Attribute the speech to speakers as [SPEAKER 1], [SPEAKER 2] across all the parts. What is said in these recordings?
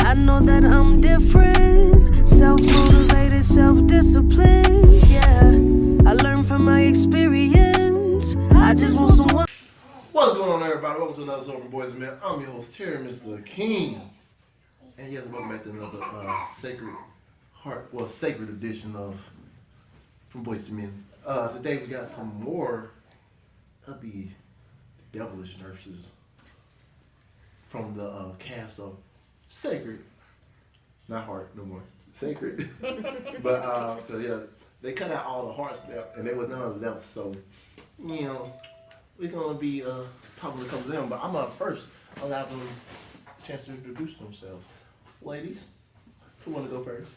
[SPEAKER 1] I know that I'm different, self-motivated, self-disciplined, yeah. I learned from my experience. I just want someone.
[SPEAKER 2] What's going on, everybody? Welcome to another show from Boys and Men. I'm your host, Terry, Mr. King. And yes, welcome back to another sacred edition of From Boys to Men. Today we got some more of the devilish nurses from the cast of Sacred. Not Heart no more. Sacred. But, cause yeah, they cut out all the heart stuff and there was none of the devils. So, you know, we're going to be talking to a couple of them. But I'm going to first allow them a chance to introduce themselves. Ladies, who want to go first?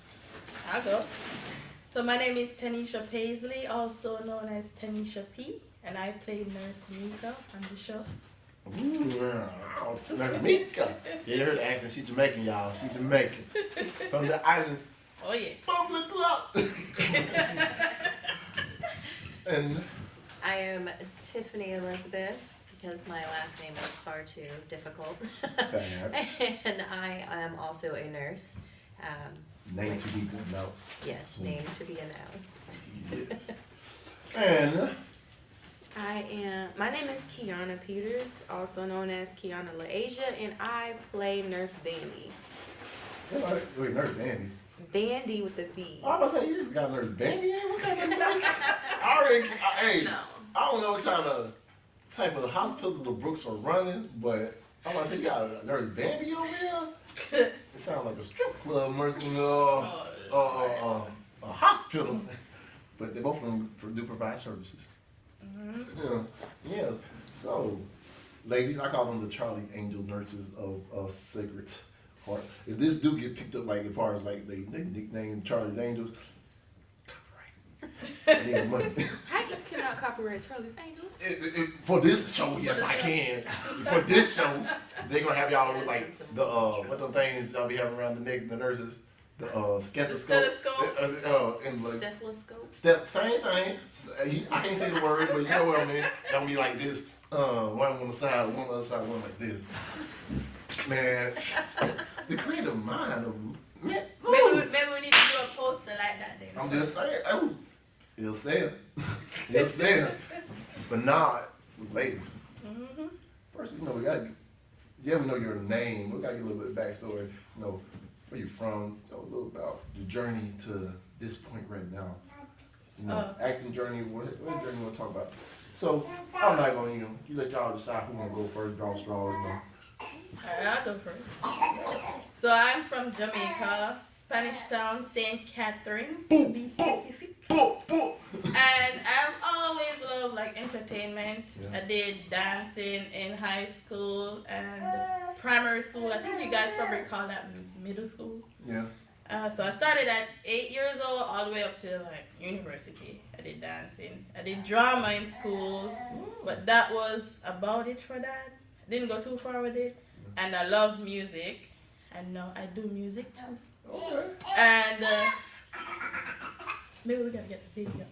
[SPEAKER 3] I'll go. So my name is Tanisha Paisley, also known as Tanisha P, and I play Nurse Mika on the show.
[SPEAKER 2] Ooh, Nurse Mika. Yeah, you heard the accent. She's Jamaican, y'all. She's Jamaican. From the islands.
[SPEAKER 3] Oh, yeah.
[SPEAKER 2] Bumble clock. And
[SPEAKER 4] I am Tiffany Elizabeth because my last name is far too difficult. And I am also a nurse.
[SPEAKER 2] Name to be announced.
[SPEAKER 4] Yes, name to be announced.
[SPEAKER 2] Yeah. And
[SPEAKER 5] My name is Kianna Peters, also known as Kianna LaAsia, and I play Nurse Vandy.
[SPEAKER 2] wait, Nurse Bandy.
[SPEAKER 5] Vandy with the V.
[SPEAKER 2] I was about to say, you just got Nurse Bandy in? What kind of nurse? Hey,
[SPEAKER 5] No.
[SPEAKER 2] I don't know what type of hospital the Brooks are running, but I'm about to say, you got a Nurse Bandy over here? It sounds like a strip club, a hospital. But they both of them do provide services. Mm-hmm. Yeah. So, ladies, I call them the Charlie Angel nurses of Sacred Heart. If this do get picked up, like as far as like they nickname Charlie's Angels, copyright. I need money.
[SPEAKER 5] How you cannot copyright Charlie's Angels?
[SPEAKER 2] For this show, yes, I can. For this show, they're gonna have y'all with like the what the things y'all be having around the neck, the nurses, the stethoscope, and like
[SPEAKER 5] Stethoscope.
[SPEAKER 2] same thing. I can't say the word, but you know what I mean. Y'all be like this, one on the side, one on the other side, one like this. Man, the creative mind of man.
[SPEAKER 3] Maybe we need to do a poster like that then.
[SPEAKER 2] I'm just saying. Oh, he'll say it. He'll say it. But not ladies.
[SPEAKER 3] Mm-hmm.
[SPEAKER 2] First, we gotta. You ever know your name? We gotta get a little bit of backstory. Where you from? A little about the journey to this point right now. Acting journey. What journey you want to talk about? So I'm not gonna. You let y'all decide who wanna go first. Draw straws.
[SPEAKER 3] Alright, I'll go first. So I'm from Jamaica, Spanish Town, St. Catherine, to be specific. And I've always loved like entertainment.
[SPEAKER 2] Yeah.
[SPEAKER 3] I did dancing in high school and primary school. I think you guys probably call that middle school.
[SPEAKER 2] Yeah.
[SPEAKER 3] So I started at 8 years old all the way up to like university. I did dancing. I did drama in school, but that was about it for that. Didn't go too far with it. And I love music. And now I do music too.
[SPEAKER 2] Okay.
[SPEAKER 3] And maybe we gotta get the video.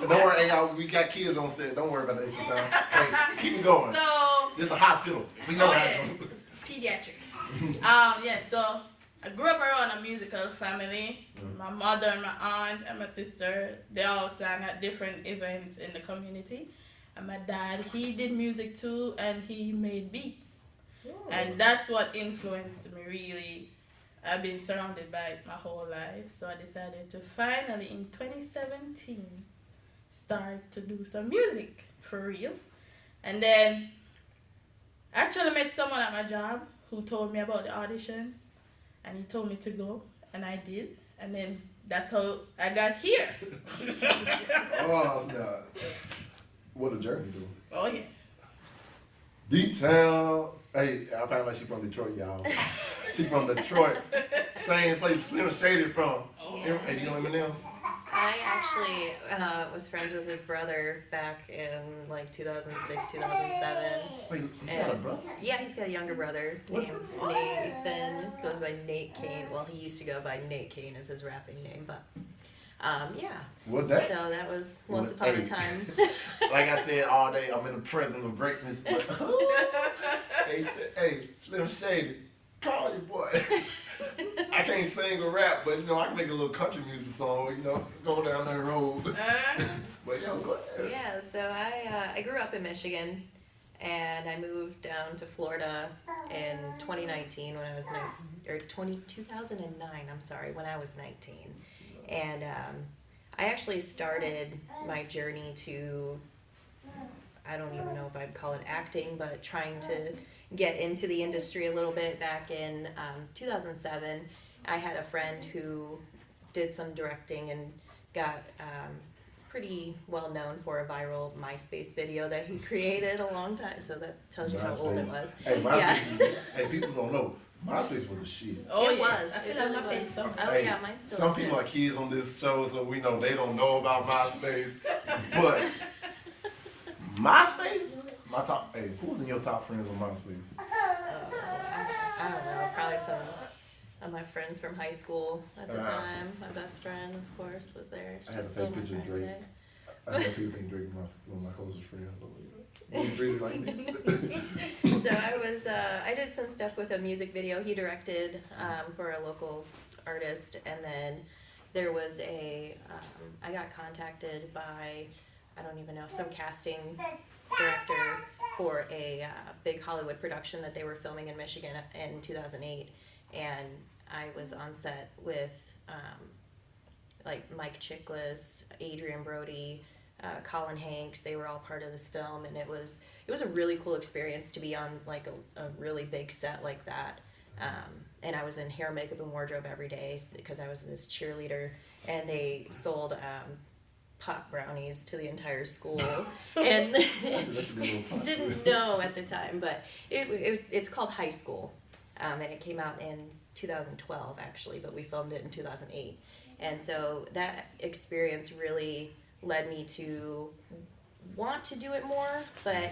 [SPEAKER 2] Don't worry, hey, y'all. We got kids on set. Don't worry about the extra sound. Hey, keep it going.
[SPEAKER 3] So
[SPEAKER 2] This is a hospital. We know that.
[SPEAKER 3] pediatric. So I grew up around a musical family. My mother and my aunt and my sister, they all sang at different events in the community. And my dad, he did music too, and he made beats. And that's what influenced me really. I've been surrounded by it my whole life. So I decided to finally, in 2017, start to do some music for real. And then I actually met someone at my job who told me about the auditions. And he told me to go, and I did. And then that's how I got here.
[SPEAKER 2] Oh, snap. What a journey, dude.
[SPEAKER 3] Oh, yeah.
[SPEAKER 2] D-Town. Hey, I found out she's from Detroit, y'all. She's from Detroit. Same place Slim Shady from. Hey, you know Eminem?
[SPEAKER 4] I actually was friends with his brother back in like 2006, 2007.
[SPEAKER 2] Wait, you got a brother?
[SPEAKER 4] Yeah, he's got a younger brother named Nathan. Goes by Nate Kane. Well, he used to go by Nate Kane as his rapping name, but yeah.
[SPEAKER 2] What that?
[SPEAKER 4] So that was once upon a time.
[SPEAKER 2] Like I said all day, I'm in the presence of greatness. But hey, Slim Shady, call your boy.
[SPEAKER 6] I can't sing or rap, but you know I can make a little country music song. You know, go down that road. But yo, go ahead.
[SPEAKER 4] Yeah, so I grew up in Michigan, and I moved down to Florida in 2019 when I was 2009. I'm sorry, when I was 19, and I actually started my journey to, I don't even know if I'd call it acting, but trying to get into the industry a little bit back in 2007. I had a friend who did some directing and got pretty well known for a viral MySpace video that he created a long time. So that tells you how old it was.
[SPEAKER 2] Hey, MySpace.
[SPEAKER 4] Yeah.
[SPEAKER 2] Hey, people don't know. MySpace was the shit.
[SPEAKER 3] Oh,
[SPEAKER 4] It
[SPEAKER 3] yes.
[SPEAKER 4] was.
[SPEAKER 3] I feel
[SPEAKER 4] It
[SPEAKER 3] like
[SPEAKER 4] really
[SPEAKER 3] my face
[SPEAKER 4] was.
[SPEAKER 3] so.
[SPEAKER 4] Oh
[SPEAKER 2] Hey,
[SPEAKER 4] yeah, mine still
[SPEAKER 2] some people are
[SPEAKER 4] exists.
[SPEAKER 2] kids on this show, so we know they don't know about MySpace. But MySpace, my top. Hey, who was in your top friends on MySpace?
[SPEAKER 4] I don't know, probably some of my friends from high school at the time. My best friend, of course, was there.
[SPEAKER 2] I had a
[SPEAKER 4] She's still
[SPEAKER 2] fake
[SPEAKER 4] my
[SPEAKER 2] picture of
[SPEAKER 4] friend
[SPEAKER 2] Drake.
[SPEAKER 4] today.
[SPEAKER 2] I know people think Drake is one of my closest friends. But Drake like this.
[SPEAKER 4] So I did some stuff with a music video he directed for a local artist, and then there was I got contacted by, I don't even know, some casting director for a big Hollywood production that they were filming in Michigan in 2008, and I was on set with like Mike Chiklis, Adrian Brody, Colin Hanks. They were all part of this film, and it was a really cool experience to be on like a really big set like that. And I was in hair, makeup, and wardrobe every day because I was this cheerleader, and they sold pop brownies to the entire school, and
[SPEAKER 2] That's a good little plot.
[SPEAKER 4] didn't know at the time, but it's called High School, and it came out in 2012 actually, but we filmed it in 2008, and so that experience really led me to want to do it more, but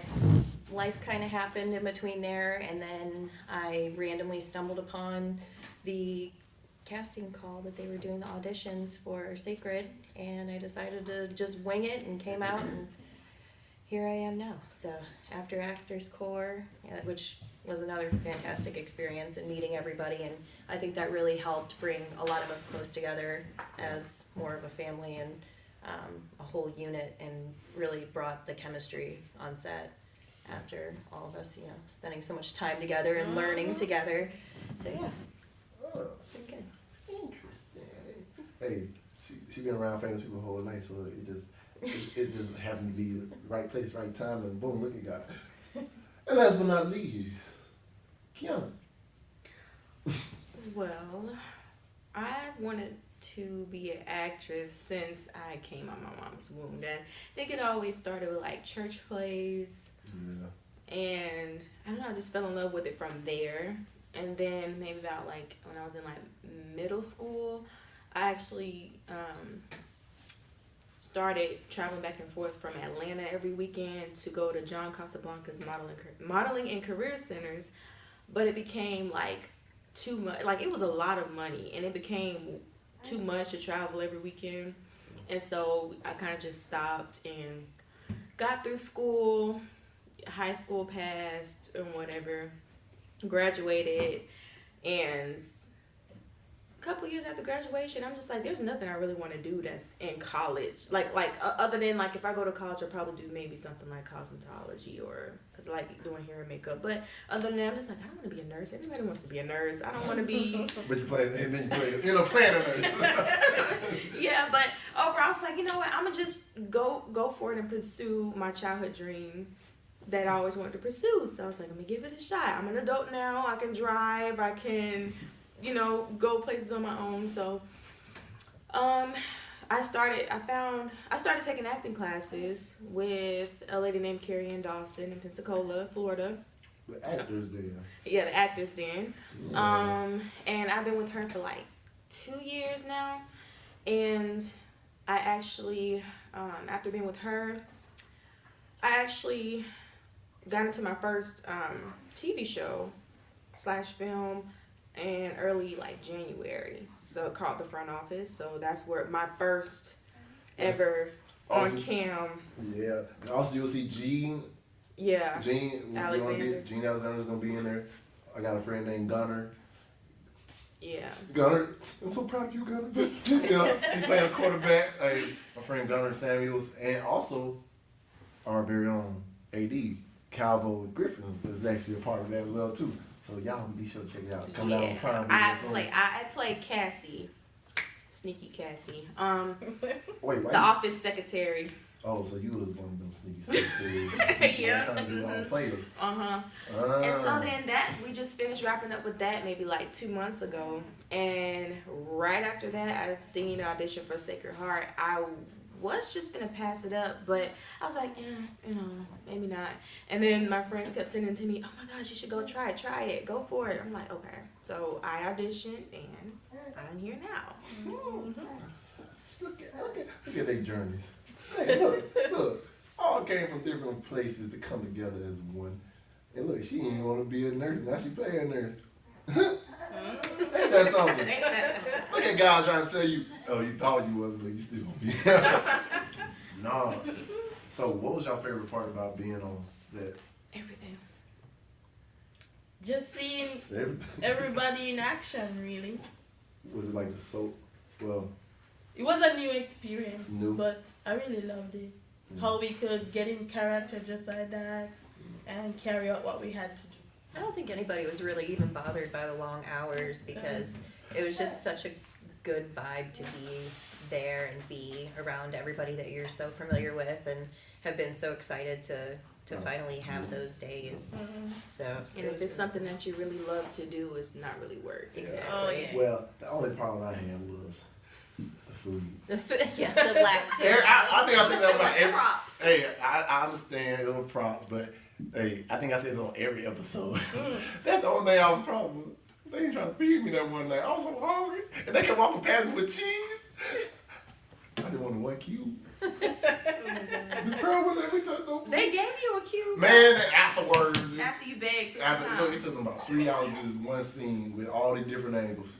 [SPEAKER 4] life kind of happened in between there, and then I randomly stumbled upon the casting call that they were doing the auditions for Sacred, and I decided to just wing it and came out, and here I am now. So after Actors Corps, which was another fantastic experience, and meeting everybody, and I think that really helped bring a lot of us close together as more of a family and a whole unit, and really brought the chemistry on set after all of us, spending so much time together and learning together. So yeah, it's been good.
[SPEAKER 2] Interesting. Hey, she been around famous people her whole life, so it just happened to be right place, right time, and boom, look at God. And last but not least, Kianna.
[SPEAKER 5] Well, I wanted to be an actress since I came out of my mom's womb. And I think it always started with like church plays.
[SPEAKER 2] Yeah.
[SPEAKER 5] And I don't know, I just fell in love with it from there. And then maybe about like when I was in like middle school, I actually started traveling back and forth from Atlanta every weekend to go to John Casablanca's modeling and career centers. But it became like too much, like it was a lot of money, and it became too much to travel every weekend. And so I kind of just stopped and got through school, high school passed and whatever, graduated, and a couple years after graduation, I'm just like, there's nothing I really want to do that's in college. Like other than like if I go to college, I'll probably do maybe something like cosmetology, or because I like doing hair and makeup. But other than that, I'm just like, I don't want to be a nurse. Everybody wants to be a nurse. I don't want to be.
[SPEAKER 2] But you played, and then you played in a planner.
[SPEAKER 5] Yeah, but overall, I was like, you know what? I'm gonna just go for it and pursue my childhood dream that I always wanted to pursue. So I was like, let me give it a shot. I'm an adult now. I can drive. I can, go places on my own. So, I started taking acting classes with a lady named Carrie Ann Dawson in Pensacola, Florida.
[SPEAKER 2] The actors there.
[SPEAKER 5] Yeah, the Actors Den.
[SPEAKER 2] Yeah.
[SPEAKER 5] And I've been with her for like 2 years now. And I actually, after being with her, I actually got into my first TV show / film in early like January, so called The Front Office. So that's where my first ever
[SPEAKER 2] Awesome.
[SPEAKER 5] on cam.
[SPEAKER 2] Yeah. And also, you'll see Gene.
[SPEAKER 5] Yeah.
[SPEAKER 2] Gene was
[SPEAKER 5] Alexander.
[SPEAKER 2] Gene Alexander's gonna be in there. I got a friend named Gunner.
[SPEAKER 5] Yeah.
[SPEAKER 6] Gunner, I'm so proud of you, Gunner. You know, he playing a quarterback. Hey, my friend Gunner Samuels, and also our very own AD, Calvo Griffin, is actually a part of that as well too. So y'all be sure to check it out. Come down on Prime Video.
[SPEAKER 5] I played Cassie, sneaky Cassie.
[SPEAKER 6] Wait, why
[SPEAKER 5] the office secretary.
[SPEAKER 6] Oh, so you was one of them sneaky secretaries.
[SPEAKER 5] Yeah.
[SPEAKER 6] Trying to do all the players.
[SPEAKER 5] And so then we just finished wrapping up with that maybe like 2 months ago. And right after that, I've seen the audition for Sacred Heart. I was just gonna pass it up, but I was like, maybe not. And then my friends kept sending to me, oh my gosh, you should go try it, go for it. I'm like, okay. So I auditioned and I'm here now.
[SPEAKER 6] Look at their journeys. Hey, look, all came from different places to come together as one. And look, she didn't want to be a nurse, now she play a nurse. Ain't that something? Look at God trying to tell you, oh, you thought you wasn't, but you still gonna be. No. So what was your favorite part about being on set?
[SPEAKER 5] Everything.
[SPEAKER 3] Just seeing
[SPEAKER 6] Everything.
[SPEAKER 3] everybody in action, really.
[SPEAKER 6] Was it like the soap? Well,
[SPEAKER 3] It was a new experience,
[SPEAKER 6] New.
[SPEAKER 3] but I really loved it. How we could get in character just like that and carry out what we had to do.
[SPEAKER 4] I don't think anybody was really even bothered by the long hours because it was just such a good vibe to be there and be around everybody that you're so familiar with and have been so excited to finally have those days. So
[SPEAKER 5] And if it's something that you really love to do, it's not really work.
[SPEAKER 4] Exactly.
[SPEAKER 3] Oh, yeah.
[SPEAKER 6] well, the only problem I had was the food.
[SPEAKER 4] the lack.
[SPEAKER 6] I think I said that about every.
[SPEAKER 5] Props.
[SPEAKER 6] Hey, I understand it was props, but hey, I think I said it on every episode. That's the only thing I was problem with. They ain't trying to feed me that one night. I was so hungry, and they come off and pass me with cheese. I just wanted one cube. Miss Pearl wouldn't let me touch no food.
[SPEAKER 5] They gave you a cue.
[SPEAKER 6] Man, afterwards.
[SPEAKER 5] After you begged.
[SPEAKER 6] Look, it took them about 3 hours to do this one scene with all the different angles.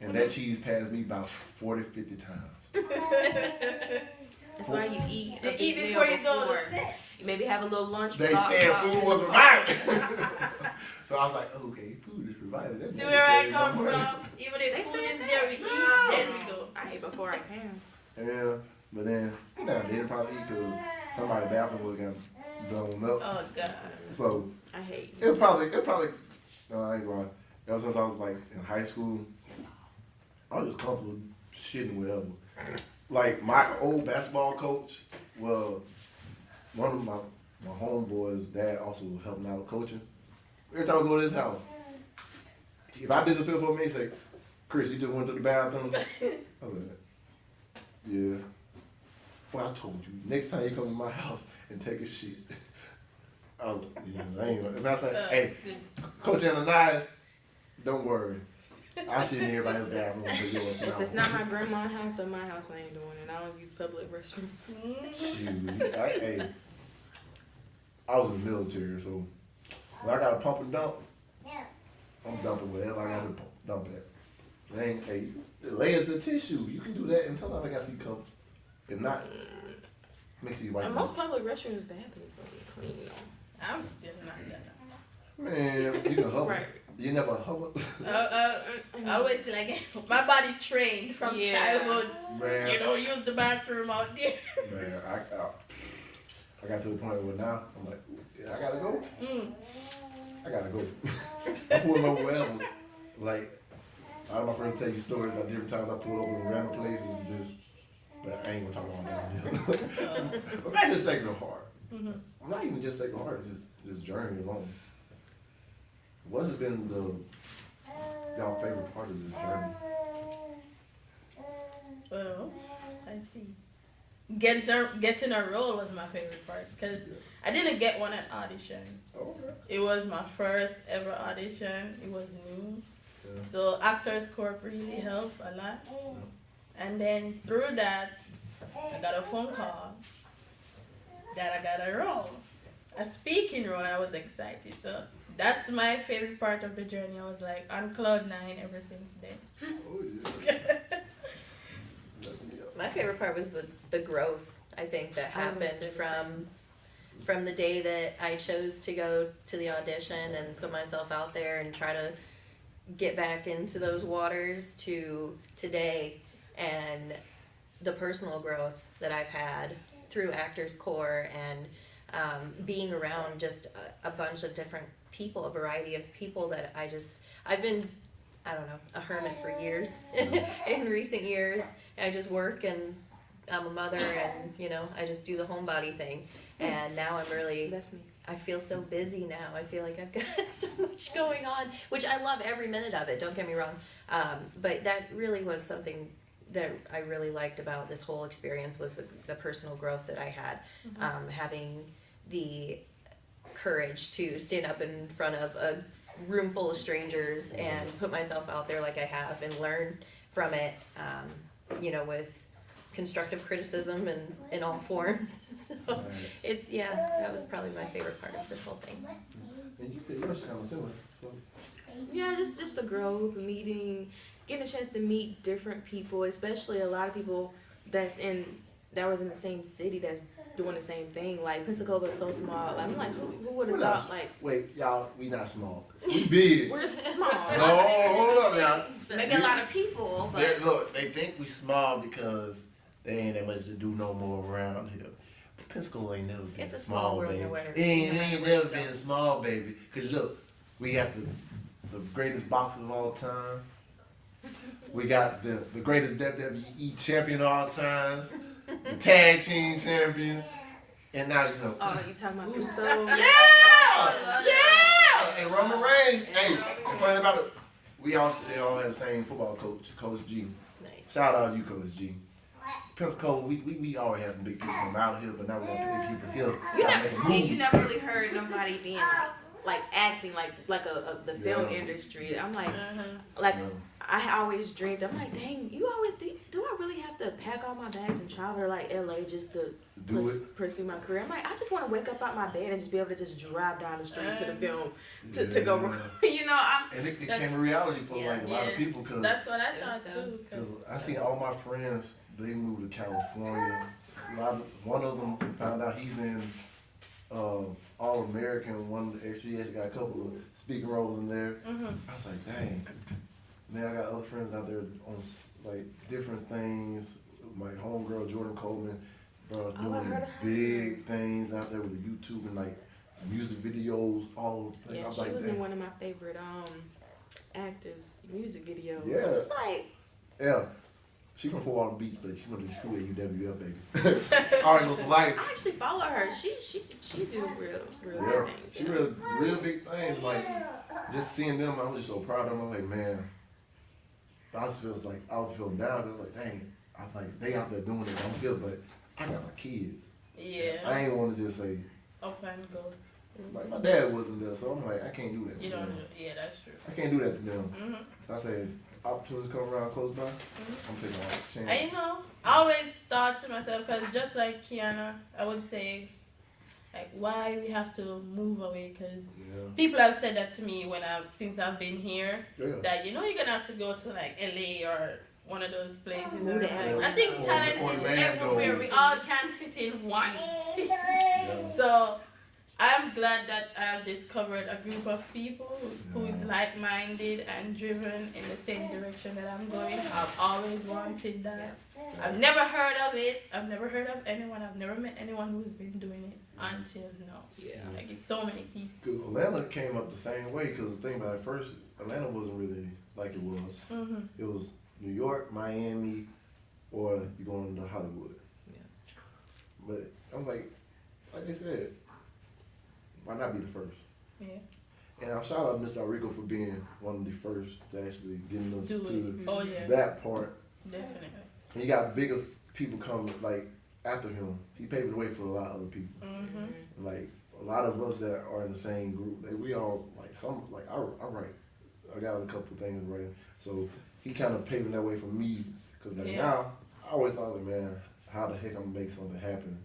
[SPEAKER 6] And that cheese passed me about 40, 50 times.
[SPEAKER 5] That's why you eat.
[SPEAKER 3] You eat before you go to set.
[SPEAKER 5] You maybe have a little lunch.
[SPEAKER 6] They
[SPEAKER 5] block
[SPEAKER 6] said
[SPEAKER 5] box.
[SPEAKER 6] food was provided. So I was like, okay, food is provided. That's
[SPEAKER 3] See
[SPEAKER 6] what
[SPEAKER 3] where I
[SPEAKER 6] they said,
[SPEAKER 3] come
[SPEAKER 6] no money.
[SPEAKER 3] from? Even if
[SPEAKER 5] They
[SPEAKER 3] food
[SPEAKER 5] said
[SPEAKER 3] is there, we eat, then we go.
[SPEAKER 5] I ate before I came.
[SPEAKER 6] Yeah, but then, they didn't probably eat because somebody's bathroom would have got blown up.
[SPEAKER 3] Oh, God.
[SPEAKER 6] So
[SPEAKER 5] I hate.
[SPEAKER 6] it probably, no, I ain't lying. Ever since I was like in high school, I was just comfortable shitting whatever. Like my old basketball coach, well, one of my homeboys' dad also was helping out with coaching. Every time I go to his house, if I disappear for a minute, he say, Chris, you just went to the bathroom? I was like, yeah. Well, I told you, next time you come to my house and take a shit. I was like, yeah, I ain't gonna. Matter of fact, hey, Coach Ananias, don't worry. I shit in everybody's bathroom.
[SPEAKER 5] If it's not my grandma's house or my house, I ain't doing it. I don't use public restrooms.
[SPEAKER 6] Shoot, I was in the military, so when I got to pump and dump, I'm dumping whatever I got to dump at. It ain't, hey, lay the tissue. You can do that, and sometimes I got to see cups. If not, make sure you wipe.
[SPEAKER 5] And most public restrooms bathrooms don't get clean though.
[SPEAKER 3] I'm still not done.
[SPEAKER 6] Man, you can hover.
[SPEAKER 5] Right.
[SPEAKER 6] You never hover.
[SPEAKER 3] I'll wait till I get my body trained from childhood.
[SPEAKER 6] Man.
[SPEAKER 3] You don't use the bathroom out there.
[SPEAKER 6] Man, I got to the point where now I'm like, yeah, I gotta go. I gotta go. I pull over wherever. Like, all my friends tell you stories about different times I pull over in random places and just, but I ain't gonna talk about that. But back to Sacred Heart. I'm not even just Sacred Heart, just journey alone. What has been y'all favorite part of this journey?
[SPEAKER 3] Well, I see. Getting a role was my favorite part because I didn't get one at audition.
[SPEAKER 6] Oh, okay.
[SPEAKER 3] It was my first ever audition. It was new.
[SPEAKER 6] Yeah.
[SPEAKER 3] So Actors Corp really helped a lot. And then through that, I got a phone call that I got a role. A speaking role. I was excited. So that's my favorite part of the journey. I was like on cloud 9 ever since then.
[SPEAKER 6] Oh, yeah.
[SPEAKER 4] My favorite part was the growth, I think, that happened from the day that I chose to go to the audition and put myself out there and try to get back into those waters to today, and the personal growth that I've had through Actors Corps and being around just a bunch of different people, a variety of people that I've been, I don't know, a hermit for years. In recent years, I just work and I'm a mother and, you know, I just do the homebody thing. And now I'm really,
[SPEAKER 5] That's me.
[SPEAKER 4] I feel so busy now. I feel like I've got so much going on, which I love every minute of it, don't get me wrong. But that really was something that I really liked about this whole experience was the personal growth that I had. Having the courage to stand up in front of a room full of strangers and put myself out there like I have and learn from it, you know, with constructive criticism and in all forms. So it's, that was probably my favorite part of this whole thing.
[SPEAKER 6] And you said yours kind of similar. So.
[SPEAKER 5] Yeah, just the growth, meeting, getting a chance to meet different people, especially a lot of people that was in the same city that's doing the same thing. Like Pensacola is so small. Like, I'm like, who would have thought? Like,
[SPEAKER 6] wait, y'all, we not small. We big.
[SPEAKER 5] we're small.
[SPEAKER 6] No, hold up now.
[SPEAKER 5] Maybe a lot of people, but
[SPEAKER 2] Look, they think we small because they ain't that much to do no more around here. But Pensacola ain't never been
[SPEAKER 4] It's a small world,
[SPEAKER 2] baby.
[SPEAKER 4] no matter-
[SPEAKER 2] It ain't
[SPEAKER 4] no matter
[SPEAKER 2] never
[SPEAKER 4] where you
[SPEAKER 2] been small, baby. Cause look, we got the greatest boxers of all time. We got the greatest WWE champion of all times, the tag team champions, and now you know.
[SPEAKER 5] oh, you talking about Uso?
[SPEAKER 2] Yeah! And Roman Reigns. Hey, the funny about it, they all had the same football coach, Coach G.
[SPEAKER 4] Nice.
[SPEAKER 2] Shout out to you, Coach G. Pensacola, we already had some big people from out here, but now we got big people here.
[SPEAKER 5] You never really heard nobody being like acting like the film industry. I'm like, I always dreamed. I'm like, dang, do I really have to pack all my bags and travel to like LA just to pursue my career? I'm like, I just want to wake up out my bed and just be able to just drive down the street to the film to go record. You know,
[SPEAKER 2] And it became a reality for like a lot of people because
[SPEAKER 3] That's what I thought too.
[SPEAKER 2] I see all my friends, they moved to California. One of them found out he's in All American. One actually got a couple of speaking roles in there. I was like, dang. Now I got other friends out there on like different things. My homegirl Jordan Coleman, bro, doing big things out there with the YouTube and like music videos, all the things.
[SPEAKER 5] yeah,
[SPEAKER 2] I was
[SPEAKER 5] she
[SPEAKER 2] like,
[SPEAKER 5] was
[SPEAKER 2] dang.
[SPEAKER 5] in one of my favorite actors' music videos.
[SPEAKER 2] Yeah.
[SPEAKER 5] I'm just like,
[SPEAKER 2] Yeah. She from Fort Walton Beach, but she went to school at UWF, baby. I already know for life.
[SPEAKER 5] I actually follow her. She do real
[SPEAKER 2] Yeah,
[SPEAKER 5] big things.
[SPEAKER 2] she real big things. Like just seeing them, I was just so proud of them. I was like, man, I was feeling down. I was like, dang, I'm like they out there doing it. I'm good, but I got my kids.
[SPEAKER 3] Yeah.
[SPEAKER 2] I ain't want to just say
[SPEAKER 3] Up and go.
[SPEAKER 2] like my dad wasn't there, so I'm like I can't do that.
[SPEAKER 3] You
[SPEAKER 2] to
[SPEAKER 3] don't.
[SPEAKER 2] them.
[SPEAKER 3] Yeah, that's true.
[SPEAKER 2] I can't do that to them. So I said, opportunities come around close by. I'm taking all the chance.
[SPEAKER 3] And you know, I always thought to myself, because just like Kianna, I would say, like, why we have to move away? Because people have said that to me since I've been here.
[SPEAKER 2] Yeah.
[SPEAKER 3] That you're gonna have to go to like LA or one of those places.
[SPEAKER 5] Ooh,
[SPEAKER 3] And I think talent is
[SPEAKER 2] Orlando.
[SPEAKER 3] everywhere. We all can fit in one city.
[SPEAKER 2] Yeah.
[SPEAKER 3] So I'm glad that I have discovered a group of people who is like-minded and driven in the same direction that I'm going. I've always wanted that. I've never heard of it. I've never heard of anyone. I've never met anyone who's been doing it until now.
[SPEAKER 5] Yeah.
[SPEAKER 3] Like, it's so many people.
[SPEAKER 2] Because Atlanta came up the same way. Because the thing about it, first, Atlanta wasn't really like it was. It was New York, Miami, or you going to Hollywood.
[SPEAKER 5] Yeah.
[SPEAKER 2] But I'm like they said, why not be the first?
[SPEAKER 3] Yeah.
[SPEAKER 2] And I shout out Mr. Rico for being one of the first to actually getting us
[SPEAKER 3] Do
[SPEAKER 2] to
[SPEAKER 3] it. Oh, yeah.
[SPEAKER 2] that part.
[SPEAKER 3] Definitely.
[SPEAKER 2] And you got bigger people coming like after him. He paved the way for a lot of other people. Like a lot of us that are in the same group, we all like I write. I got a couple of things writing. So he kind of paving that way for me because now I always thought like, man, how the heck I'm gonna make something happen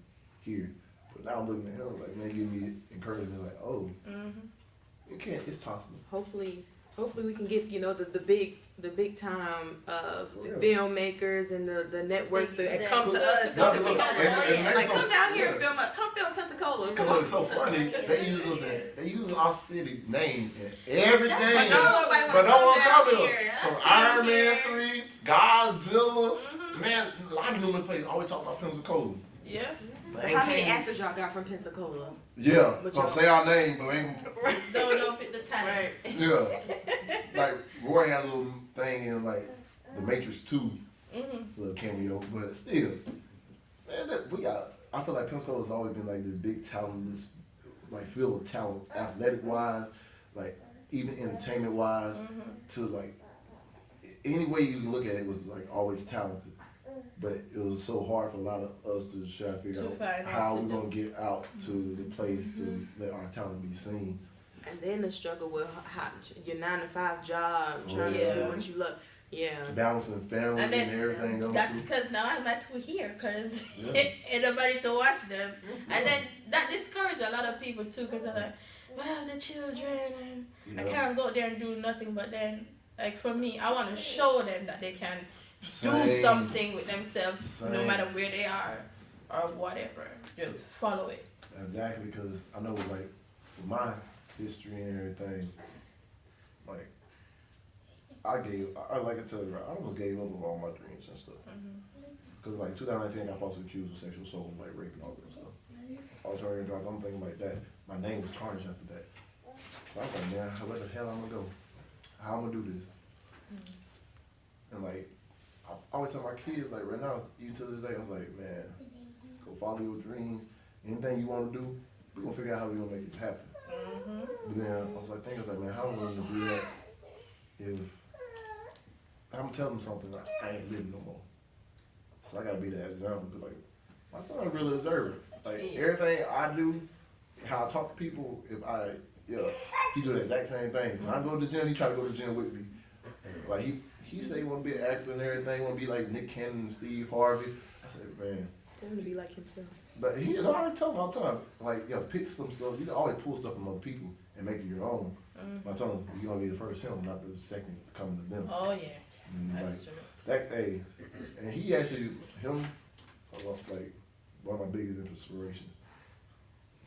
[SPEAKER 2] here? But now I'm looking at him like, man, give me encouragement like, oh, it's possible.
[SPEAKER 5] Hopefully Hopefully we can get, you know, the big time of
[SPEAKER 6] Yeah.
[SPEAKER 5] filmmakers and the networks that come to
[SPEAKER 4] Exactly.
[SPEAKER 5] us.
[SPEAKER 6] No,
[SPEAKER 5] And
[SPEAKER 6] look, and
[SPEAKER 5] like,
[SPEAKER 6] so-
[SPEAKER 5] come down here
[SPEAKER 6] yeah.
[SPEAKER 5] and film, come film Pensacola.
[SPEAKER 6] Because look, it's so funny. They use us. They use our city name in every
[SPEAKER 5] But
[SPEAKER 6] game.
[SPEAKER 5] nobody
[SPEAKER 6] But no one
[SPEAKER 5] down
[SPEAKER 6] come
[SPEAKER 5] here.
[SPEAKER 6] here. From
[SPEAKER 5] That's
[SPEAKER 6] Iron
[SPEAKER 5] here.
[SPEAKER 6] Man 3, Godzilla. Man, a lot of them plays always talk about Pensacola.
[SPEAKER 3] Yeah.
[SPEAKER 6] But
[SPEAKER 5] How
[SPEAKER 6] ain't
[SPEAKER 5] many
[SPEAKER 6] came-
[SPEAKER 5] actors y'all got from Pensacola?
[SPEAKER 6] Yeah,
[SPEAKER 5] But
[SPEAKER 6] gonna
[SPEAKER 5] y'all-
[SPEAKER 6] say our name, but ain't.
[SPEAKER 3] Don't pick the time.
[SPEAKER 6] Yeah. Like Roy had a little thing in like The Matrix 2, little cameo, but still, man, we got. I feel like Pensacola's always been like this big talentless, like field of talent, athletic wise, like even entertainment wise, to like any way you can look at it was like always talented. But it was so hard for a lot of us to try to figure
[SPEAKER 3] To
[SPEAKER 6] out
[SPEAKER 3] find out
[SPEAKER 6] how
[SPEAKER 3] to
[SPEAKER 6] we're
[SPEAKER 3] do.
[SPEAKER 6] gonna get out to the place to let our talent be seen.
[SPEAKER 5] And then the struggle with your 9-to-5 job,
[SPEAKER 6] Oh,
[SPEAKER 5] trying to
[SPEAKER 3] yeah.
[SPEAKER 5] do what you love. Yeah.
[SPEAKER 6] Balancing family
[SPEAKER 3] And
[SPEAKER 6] and,
[SPEAKER 3] then
[SPEAKER 6] everything else.
[SPEAKER 3] That's
[SPEAKER 6] too.
[SPEAKER 3] because now I'm at two here because
[SPEAKER 6] Yeah.
[SPEAKER 3] ain't nobody to watch them. And then that discourages a lot of people too because they're like, well, I have the children and I
[SPEAKER 6] Yeah.
[SPEAKER 3] can't go there and do nothing. But then, like for me, I want to show them that they can do
[SPEAKER 6] Same.
[SPEAKER 3] something with themselves no
[SPEAKER 6] Same.
[SPEAKER 3] matter where they are or whatever. Just follow it.
[SPEAKER 6] Exactly, because I know like with my history and everything, like I like I tell you, I almost gave up on all my dreams and stuff. Because like 2019, I got falsely accused of sexual assault and like rape and all that stuff. Alternative drugs, I'm thinking like that. My name was tarnished after that. So I was like, man, where the hell I'm gonna go? How I'm gonna do this? And like, I always tell my kids, like right now, even to this day, I'm like, man, go follow your dreams. Anything you want to do, we're gonna figure out how we're gonna make it happen. But then I was like, man, how am I gonna do that if I'm telling them something like I ain't living no more? So I gotta be that example. Cause like my son really observant. Like everything I do, how I talk to people, if I he do the exact same thing. When I go to the gym, he try to go to the gym with me. Like he say he wanna be an actor and everything, wanna be like Nick Cannon and Steve Harvey. I said, man.
[SPEAKER 5] Tell him to be like himself.
[SPEAKER 6] But he had already told me all the time, like, pick some stuff. You can always pull stuff from other people and make it your own. I told him, you're going to be the first him, not the second coming to them.
[SPEAKER 3] Oh yeah,
[SPEAKER 6] And
[SPEAKER 3] that's
[SPEAKER 6] like,
[SPEAKER 3] true.
[SPEAKER 6] that day, and he actually, like, one of my biggest inspirations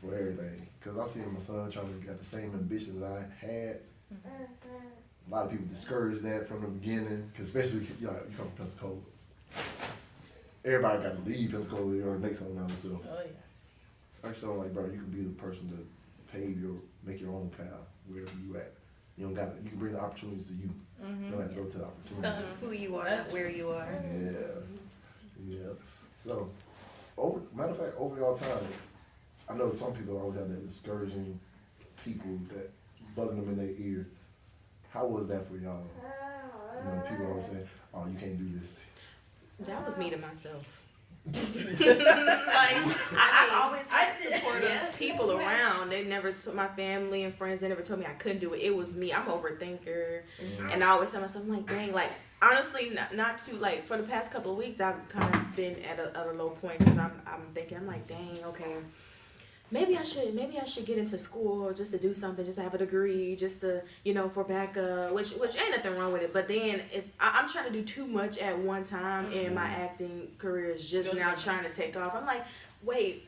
[SPEAKER 6] for everything. Because I seen my son trying to get the same ambitions I had. A lot of people discouraged that from the beginning, because especially, you come from Pensacola. Everybody got to leave Pensacola or make something out of themselves.
[SPEAKER 3] Oh yeah.
[SPEAKER 6] I just don't like, bro, you can be the person to make your own path wherever you at. You don't got you can bring the opportunities to you. You don't have to go to the opportunity.
[SPEAKER 4] Who you are,
[SPEAKER 3] That's-
[SPEAKER 4] not where you are.
[SPEAKER 6] Yeah. So, matter of fact, over all time, I know some people always have that discouraging people that bugging them in their ear. How was that for y'all? You know, people always say, "Oh, you can't do this."
[SPEAKER 5] That was me to myself. I've always had supportive
[SPEAKER 4] Yeah.
[SPEAKER 5] people around. They never took my family and friends. They never told me I couldn't do it. It was me. I'm an overthinker, and I always tell myself, I'm like, dang, like honestly, not too like for the past couple of weeks, I've kind of been at a low point because I'm thinking, I'm like, dang, okay. Maybe I should get into school just to do something, just to have a degree, just to, for backup, which ain't nothing wrong with it. But then I'm trying to do too much at one time, and my acting career is just now trying to take off. I'm like, wait,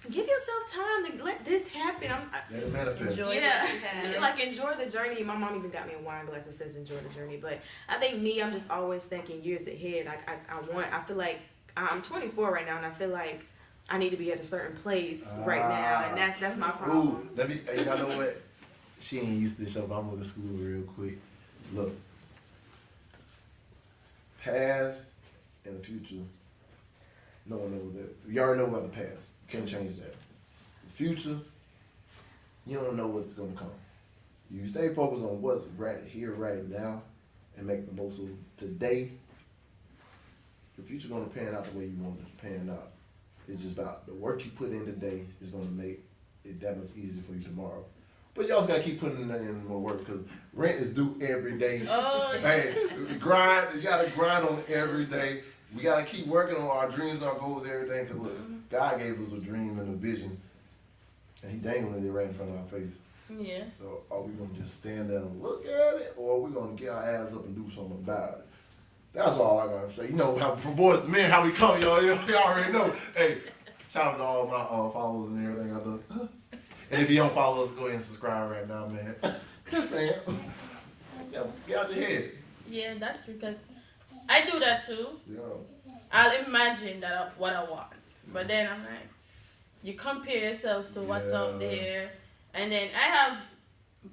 [SPEAKER 5] give yourself time to let this happen.
[SPEAKER 6] Let it manifest.
[SPEAKER 4] Enjoy
[SPEAKER 5] Yeah,
[SPEAKER 4] what you have.
[SPEAKER 5] like enjoy the journey. My mom even got me a wine glass that says enjoy the journey. But I think I'm just always thinking years ahead. I feel like I'm 24 right now, and I feel like I need to be at a certain place right now, and that's my problem.
[SPEAKER 6] Ooh, y'all know what? She ain't used to this show, but I'm gonna school real quick. Look, past and the future, no one knows that. You already know about the past. You can't change that. The future, you don't know what's gonna come. You stay focused on what's right here, right now, and make the most of today. The future gonna pan out the way you want it to pan out. It's just about the work you put in today is going to make it that much easier for you tomorrow. But you also got to keep putting in more work because rent is due every day.
[SPEAKER 3] Oh yeah.
[SPEAKER 6] Hey, grind. You got to grind on every day. We got to keep working on our dreams and our goals, everything. Because look, God gave us a dream and a vision, and He dangling it right in front of our face.
[SPEAKER 3] Yeah.
[SPEAKER 6] So are we gonna just stand there and look at it, or are we gonna get our ass up and do something about it? That's all I gotta say. You know, how, from boys to men, how we come, y'all. Y'all already know. Hey, shout out to all my followers and everything out there. And if you don't follow us, go ahead and subscribe right now, man. Just saying. Yeah, get out your head.
[SPEAKER 3] Yeah, that's true. Cause I do that too.
[SPEAKER 6] Yeah.
[SPEAKER 3] I'll imagine what I want, but then I'm like, you compare yourself to what's out there, and then I have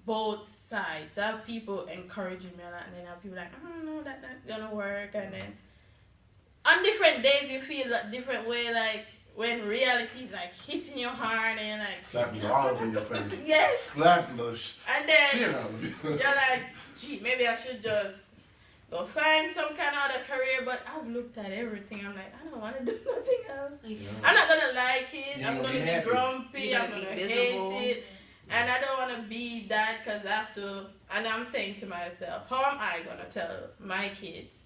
[SPEAKER 3] both sides. I have people encouraging me a lot, and then I have people like, oh no, that's not gonna work, and then on different days you feel a different way, like when reality is like hitting your hard and like
[SPEAKER 6] Slapping the all in your face.
[SPEAKER 3] yes,
[SPEAKER 6] Slapping the
[SPEAKER 3] and then
[SPEAKER 6] shit out of you.
[SPEAKER 3] you're like, gee, maybe I should just go find some kind of other career, but I've looked at everything. I'm like, I don't want to do nothing else. I'm not gonna like it. I'm gonna be grumpy. I'm gonna hate it, and I don't want to be that because I have to. And I'm saying to myself, how am I gonna tell my kids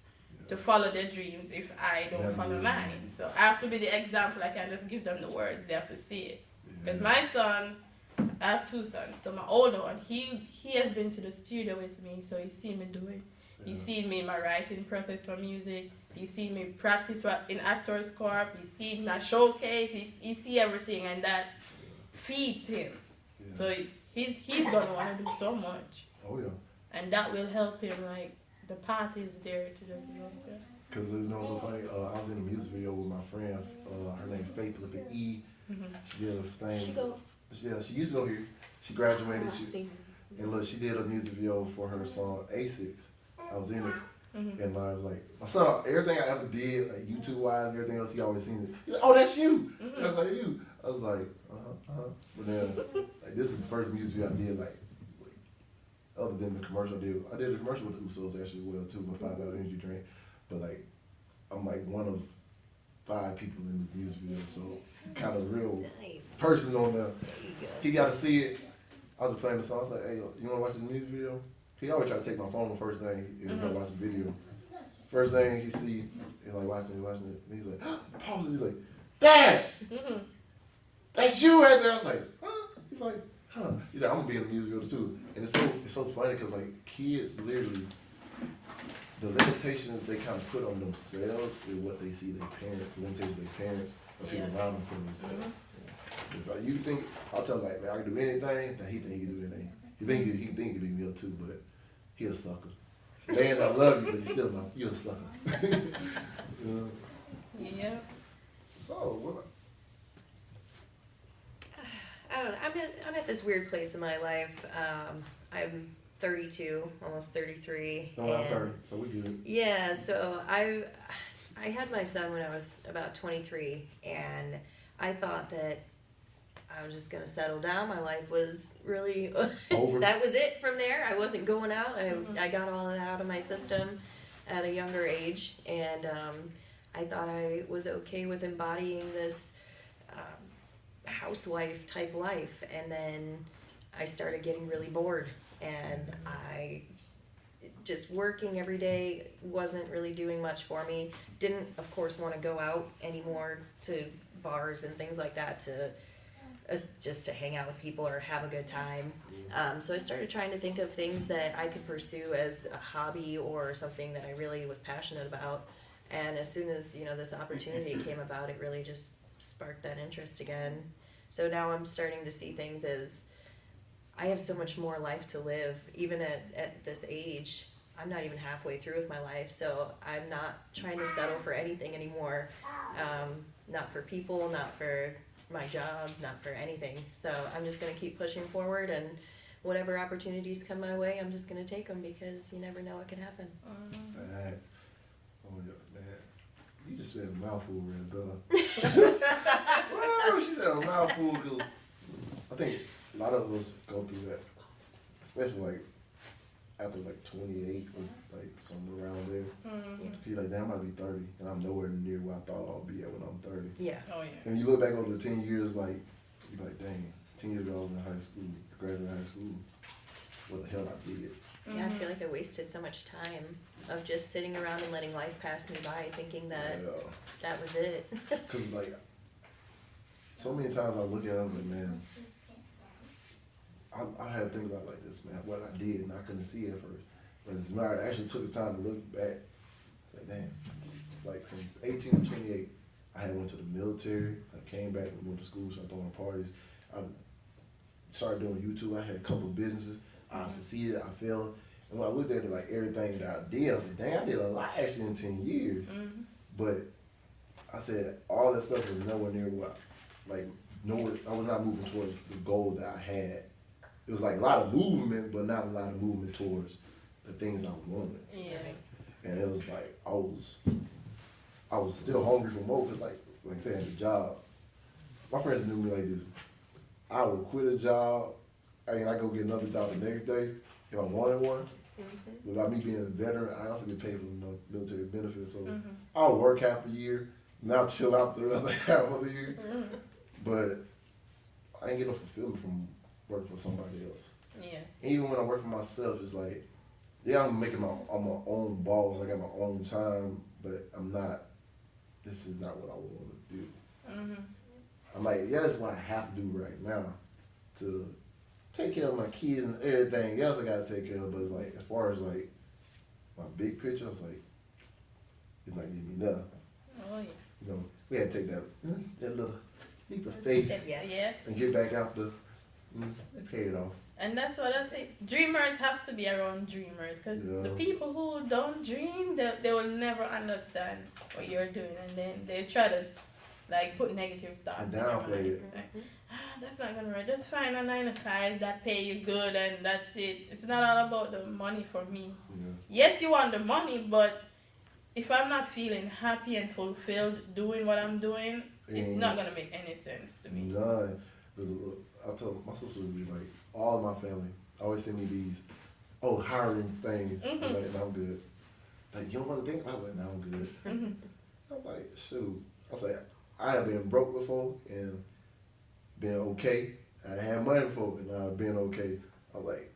[SPEAKER 3] to follow their dreams if I don't follow mine? So I have to be the example. I can't just give them the words. They have to see it. Because my son, I have two sons. So my older one, he has been to the studio with me, so he's seen me do it. He's seen me in my writing process for music. He's seen me practice in Actors Corp. He's seen my showcase. He see everything, and that feeds him. Yeah. So he's gonna want to do so much.
[SPEAKER 6] Oh yeah.
[SPEAKER 3] And that will help him. Like the path is there to just go there.
[SPEAKER 6] Cause you know what's so funny? I was in a music video with my friend. Her name's Faith with the E. She did a thing. She used to go here. She graduated. And look, she did a music video for her song A6. I was in it, and I was like, my son, everything I ever did, like YouTube wise, and everything else, he always seen it. He's like, oh, that's you. That's like you. I was like, But then, like, this is the first music video I did, like other than the commercial I did. I did a commercial with the Usos actually well too, my 5 Hour energy drink. But like, I'm like one of 5 people in this music video, so kind of real person on there. He got to see it. I was playing the song. I was like, hey, you want to watch this music video? He always try to take my phone the first thing he watch the video. First thing he see, he's like watching it. And he's like, pause it. He's like, Dad, that's you right there. I was like, huh? He's like, huh? He's like, I'm gonna be in the music video too. And it's so funny because like kids literally, the limitations they kind of put on themselves is what they see their parents, the limitations their parents or people around them put on themselves. If like, you think, I'll tell him like, man, I can do anything, that he think he can do anything. He think he can do me up too, but he a sucker. Man, I love you, but you're a sucker.
[SPEAKER 3] Yeah.
[SPEAKER 6] So, what?
[SPEAKER 4] I don't know. I'm at this weird place in my life. I'm 32, almost 33.
[SPEAKER 6] No, I'm 30, so we good.
[SPEAKER 4] Yeah, so I had my son when I was about 23, and I thought that I was just gonna settle down. My life was really
[SPEAKER 6] over.
[SPEAKER 4] That was it from there. I wasn't going out. I got all of that out of my system at a younger age, and I thought I was okay with embodying this housewife type life. And then I started getting really bored, and I just working every day wasn't really doing much for me. Didn't, of course, want to go out anymore to bars and things like that just to hang out with people or have a good time. So I started trying to think of things that I could pursue as a hobby or something that I really was passionate about. And as soon as, this opportunity came about, it really just sparked that interest again. So now I'm starting to see things as I have so much more life to live. Even at this age, I'm not even halfway through with my life, so I'm not trying to settle for anything anymore. Not for people, not for my job, not for anything. So I'm just going to keep pushing forward, and whatever opportunities come my way, I'm just going to take them, because you never know what could happen.
[SPEAKER 6] Man. Oh, yeah, man. You just said a mouthful right there. Well, she said a mouthful because I think a lot of us go through that, especially like after like 28 or like somewhere around there. You're like, damn, I might be 30, and I'm nowhere near where I thought I'll be at when I'm 30.
[SPEAKER 4] Yeah.
[SPEAKER 3] Oh yeah.
[SPEAKER 6] And you look back over the 10 years, like, you're like, dang, 10 years ago I was in high school, graduated high school, what the hell I did.
[SPEAKER 4] Yeah, I feel like I wasted so much time of just sitting around and letting life pass me by, thinking that that was it.
[SPEAKER 6] Because, like, so many times I look at it, I'm like, man, I had to think about it like this, man. What I did, and I couldn't see it at first. But as a matter, I actually took the time to look back. Like, damn. Like, from 18 to 28, I had went to the military. I came back and went to school, started throwing parties. I started doing YouTube. I had a couple of businesses. I succeeded. I failed. And when I looked at it, like, everything that I did, I was like, dang, I did a lot actually in 10 years. But I said, all that stuff was nowhere near what, like, nowhere, I was not moving towards the goal that I had. It was like a lot of movement, but not a lot of movement towards the things I wanted.
[SPEAKER 3] Yeah.
[SPEAKER 6] And it was like, I was still hungry for more, because like I said, the job, my friends knew me like this. I would quit a job, and I go get another job the next day if I wanted one. But by me being a veteran, I also get paid for military benefits. So I'll work half the year, and I'll chill out the other half of the year. But I ain't get no fulfillment from working for somebody else.
[SPEAKER 3] Yeah.
[SPEAKER 6] Even when I work for myself, it's like, yeah, I'm my own boss. I got my own time, but I'm not. This is not what I want to do. I'm like, yeah, that's what I have to do right now to take care of my kids and everything else I gotta take care of. But it's like, as far as like my big picture, it's like, it's not giving me nothing.
[SPEAKER 3] Oh yeah.
[SPEAKER 6] You know, we had to take that little leap of faith
[SPEAKER 3] Yes.
[SPEAKER 6] and get back out the, they paid it off.
[SPEAKER 3] And that's what I say. Dreamers have to be around dreamers, because the people who don't dream, they will never understand what you're doing, and then they try to like put negative thoughts in your mind. Like, that's not gonna work. Just find a 9 to 5 that pay you good, and that's it. It's not all about the money for me. Yes, you want the money, but if I'm not feeling happy and fulfilled doing what I'm doing, it's not gonna make any sense to me.
[SPEAKER 6] None. Because I told my sister would be like, all of my family always send me these, hiring things. I'm like, no, I'm good. Like, you don't want to think about it? Like, no, I'm good. I'm like, shoot. I was like, I have been broke before and been okay. I had money before and I've been okay. I was like,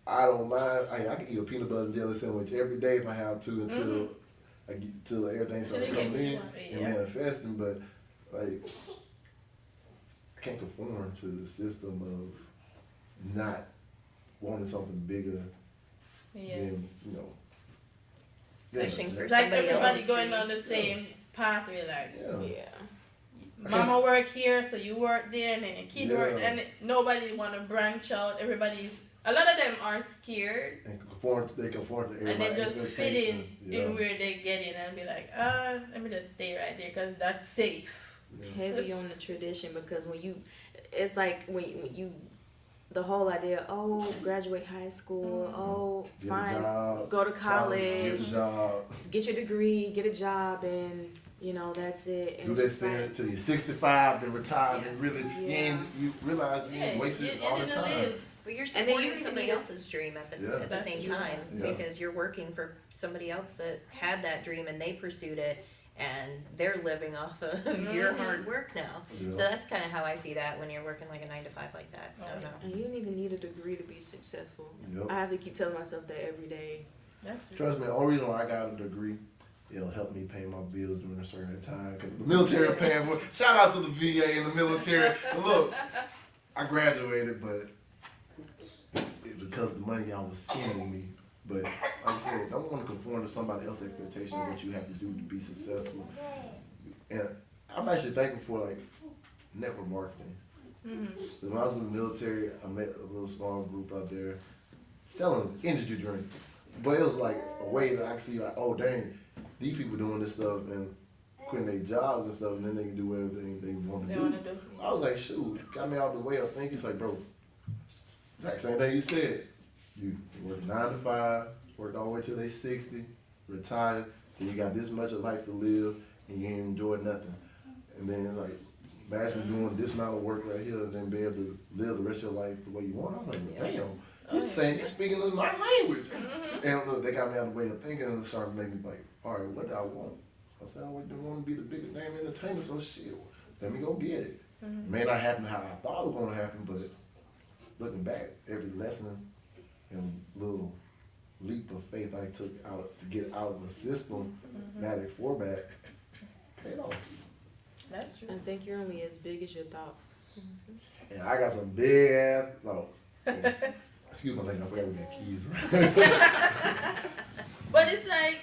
[SPEAKER 6] I don't mind. I can eat a peanut butter and jelly sandwich every day if I have to until everything starts coming in and manifesting. But like, I can't conform to the system of not wanting something bigger than,
[SPEAKER 4] Pushing for
[SPEAKER 3] It's like
[SPEAKER 4] somebody
[SPEAKER 3] everybody
[SPEAKER 4] else.
[SPEAKER 3] going on the same pathway, like mama work here, so you work there, and then your kid work, and nobody want to branch out. A lot of them are scared,
[SPEAKER 6] and they conform to everybody's
[SPEAKER 3] and they just fit in where they get in and be like, let me just stay right there because that's safe.
[SPEAKER 5] Heavy on the tradition, because it's like when you the whole idea, graduate high school, go to college, get your degree, get a job, and that's it. And
[SPEAKER 6] do this thing until you're 65, then retire, and really, you realize you wasted all the time.
[SPEAKER 4] But you're supporting somebody else's dream at the same time, because you're working for somebody else that had that dream and they pursued it, and they're living off of your hard work now. So that's kind of how I see that when you're working like a 9 to 5 like that.
[SPEAKER 5] And you don't even need a degree to be successful. I have to keep telling myself that every day.
[SPEAKER 6] Trust me, the only reason why I got a degree, it'll help me pay my bills during a certain time. Because the military paying for it. Shout out to the VA and the military. Look, I graduated, but it's because the money y'all was sending me. But like I said, I don't want to conform to somebody else's expectation of what you have to do to be successful. And I'm actually thankful for like network marketing. When I was in the military, I met a little small group out there selling energy drinks. But it was like a way that I could see like, oh dang, these people doing this stuff and quitting their jobs and stuff, and then they can do everything they want to do. I was like, shoot, got me out the way of thinking. It's like, bro, exact same thing you said. You work 9 to 5, work all the way till they 60, retire, then you got this much of life to live, and you ain't enjoy nothing. And then like, imagine doing this amount of work right here, and then be able to live the rest of your life the way you want. I was like, well, damn, you're speaking my language. And look, they got me out of the way of thinking, and started making me like, all right, what do I want? I said, I want to be the biggest name in entertainment, so shit, let me go get it. It may not happen how I thought it was going to happen, but looking back, every lesson and little leap of faith I took out to get out of the system, Matic 4-back, paid off.
[SPEAKER 5] That's true. I think you're only as big as your thoughts.
[SPEAKER 6] And I got some big ass thoughts. Yes. Excuse my language, I forgot we got keys.
[SPEAKER 3] But it's like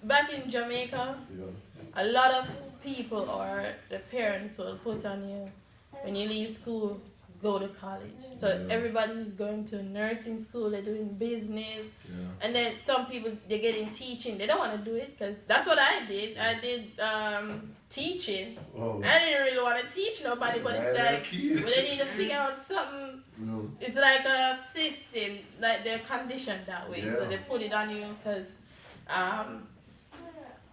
[SPEAKER 3] back in Jamaica,
[SPEAKER 6] Yeah.
[SPEAKER 3] a lot of people or the parents will put on you when you leave school, go to college. So
[SPEAKER 6] Yeah.
[SPEAKER 3] everybody's going to nursing school, they're doing business,
[SPEAKER 6] Yeah.
[SPEAKER 3] and then some people they get in teaching. They don't want to do it because that's what I did. I did teaching.
[SPEAKER 6] Oh.
[SPEAKER 3] I didn't really want to teach nobody, but it's
[SPEAKER 6] Right,
[SPEAKER 3] like
[SPEAKER 6] kid.
[SPEAKER 3] when they need to figure out something.
[SPEAKER 6] No.
[SPEAKER 3] It's like a system, like they're conditioned that way, so
[SPEAKER 6] Yeah.
[SPEAKER 3] they put it on you because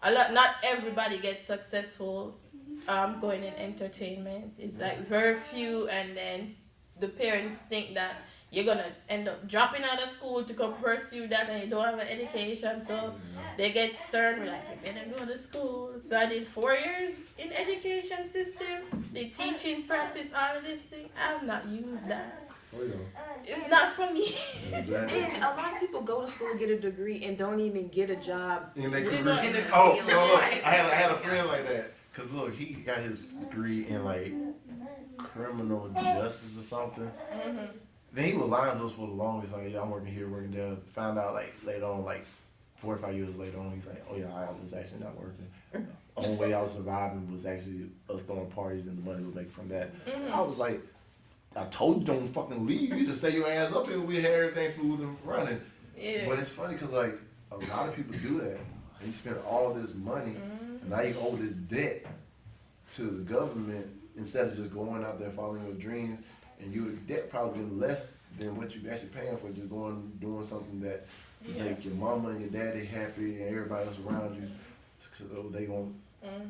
[SPEAKER 3] not everybody gets successful going in entertainment. It's like very few, and then the parents think that you're gonna end up dropping out of school to come pursue that, and you don't have an education, so they get stern. We're like, you better go to school. So I did 4 years in education system, the teaching, practice, all of this thing. I have not used that.
[SPEAKER 6] Oh, yeah.
[SPEAKER 3] It's not for me.
[SPEAKER 6] Exactly.
[SPEAKER 5] And a lot of people go to school, get a degree, and don't even get a job.
[SPEAKER 6] In their
[SPEAKER 3] You
[SPEAKER 6] career.
[SPEAKER 3] know, in the
[SPEAKER 6] Oh,
[SPEAKER 4] field.
[SPEAKER 6] no, look, I had a friend like that. Cause look, he got his degree in like criminal justice or something.
[SPEAKER 3] Mm-hmm.
[SPEAKER 6] Then he was lying to us for the longest. Like, yeah, I'm working here, working there. Found out like later on, like 4 or 5 years later on, he's like, oh yeah, I was actually not working. Only way I was surviving was actually us throwing parties and the money we make from that. I was like, I told you don't fucking leave. You just stay your ass up here. We had everything smooth and running.
[SPEAKER 3] Yeah.
[SPEAKER 6] But it's funny because like a lot of people do that. And you spend all this money, and now you owe this debt to the government instead of just going out there following your dreams. And your debt probably been less than what you actually paying for just going doing something that make your mama and your daddy happy and everybody else around you. So they gonna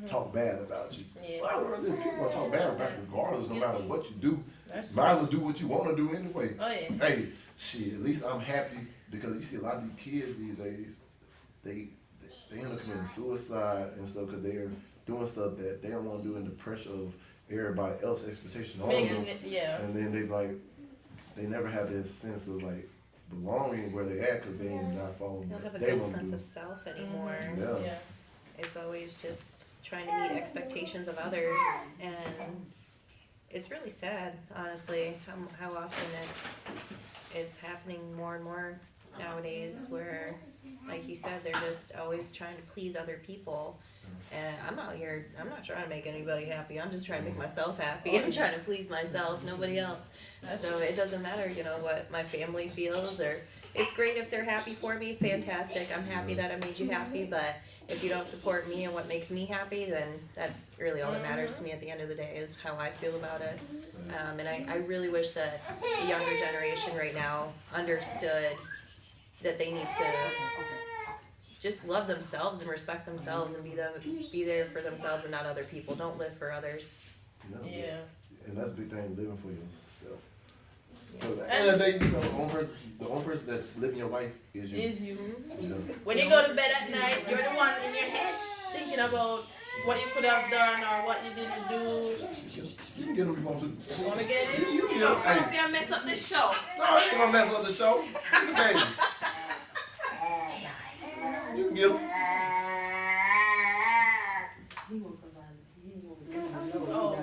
[SPEAKER 6] talk bad about you.
[SPEAKER 3] Yeah.
[SPEAKER 6] Well, I remember people gonna talk bad about you regardless, no matter what you do.
[SPEAKER 3] That's
[SPEAKER 6] Might as well do what you want to do anyway.
[SPEAKER 3] Oh yeah.
[SPEAKER 6] Hey, shit, at least I'm happy because you see a lot of these kids these days, they end up committing suicide and stuff because they're doing stuff that they don't want to do in the pressure of everybody else's expectation on them.
[SPEAKER 3] Yeah.
[SPEAKER 6] And then they never have this sense of like belonging where they at because they not following
[SPEAKER 4] They don't have a
[SPEAKER 6] what they
[SPEAKER 4] good
[SPEAKER 6] want to
[SPEAKER 4] sense
[SPEAKER 6] do.
[SPEAKER 4] of self anymore.
[SPEAKER 6] Yeah.
[SPEAKER 3] Yeah.
[SPEAKER 4] It's always just trying to meet expectations of others, and it's really sad, honestly, how often it's happening more and more nowadays. Where, like you said, they're just always trying to please other people. And I'm not trying to make anybody happy. I'm just trying to make myself happy. I'm trying to please myself, nobody else. So it doesn't matter, what my family feels, or it's great if they're happy for me, fantastic. I'm happy that I made you happy, but if you don't support me and what makes me happy, then that's really all that matters to me at the end of the day, is how I feel about it. And I really wish that the younger generation right now understood that they need to just love themselves and respect themselves and be there for themselves and not other people. Don't live for others.
[SPEAKER 3] Yeah.
[SPEAKER 6] And that's the big thing, living for yourself.
[SPEAKER 3] Yeah.
[SPEAKER 6] Because at the end of the day, the only person that's living your life is you.
[SPEAKER 3] Is you.
[SPEAKER 6] You know?
[SPEAKER 3] When you go to bed at night, you're the one in your head thinking about what you could have done or what you didn't do.
[SPEAKER 6] You can get them if you want to.
[SPEAKER 3] You want to get in?
[SPEAKER 6] You
[SPEAKER 3] You know,
[SPEAKER 6] hey.
[SPEAKER 3] come up here and mess up this show.
[SPEAKER 6] No, I ain't gonna mess up the show. Look at baby. You can get them.
[SPEAKER 3] Oh.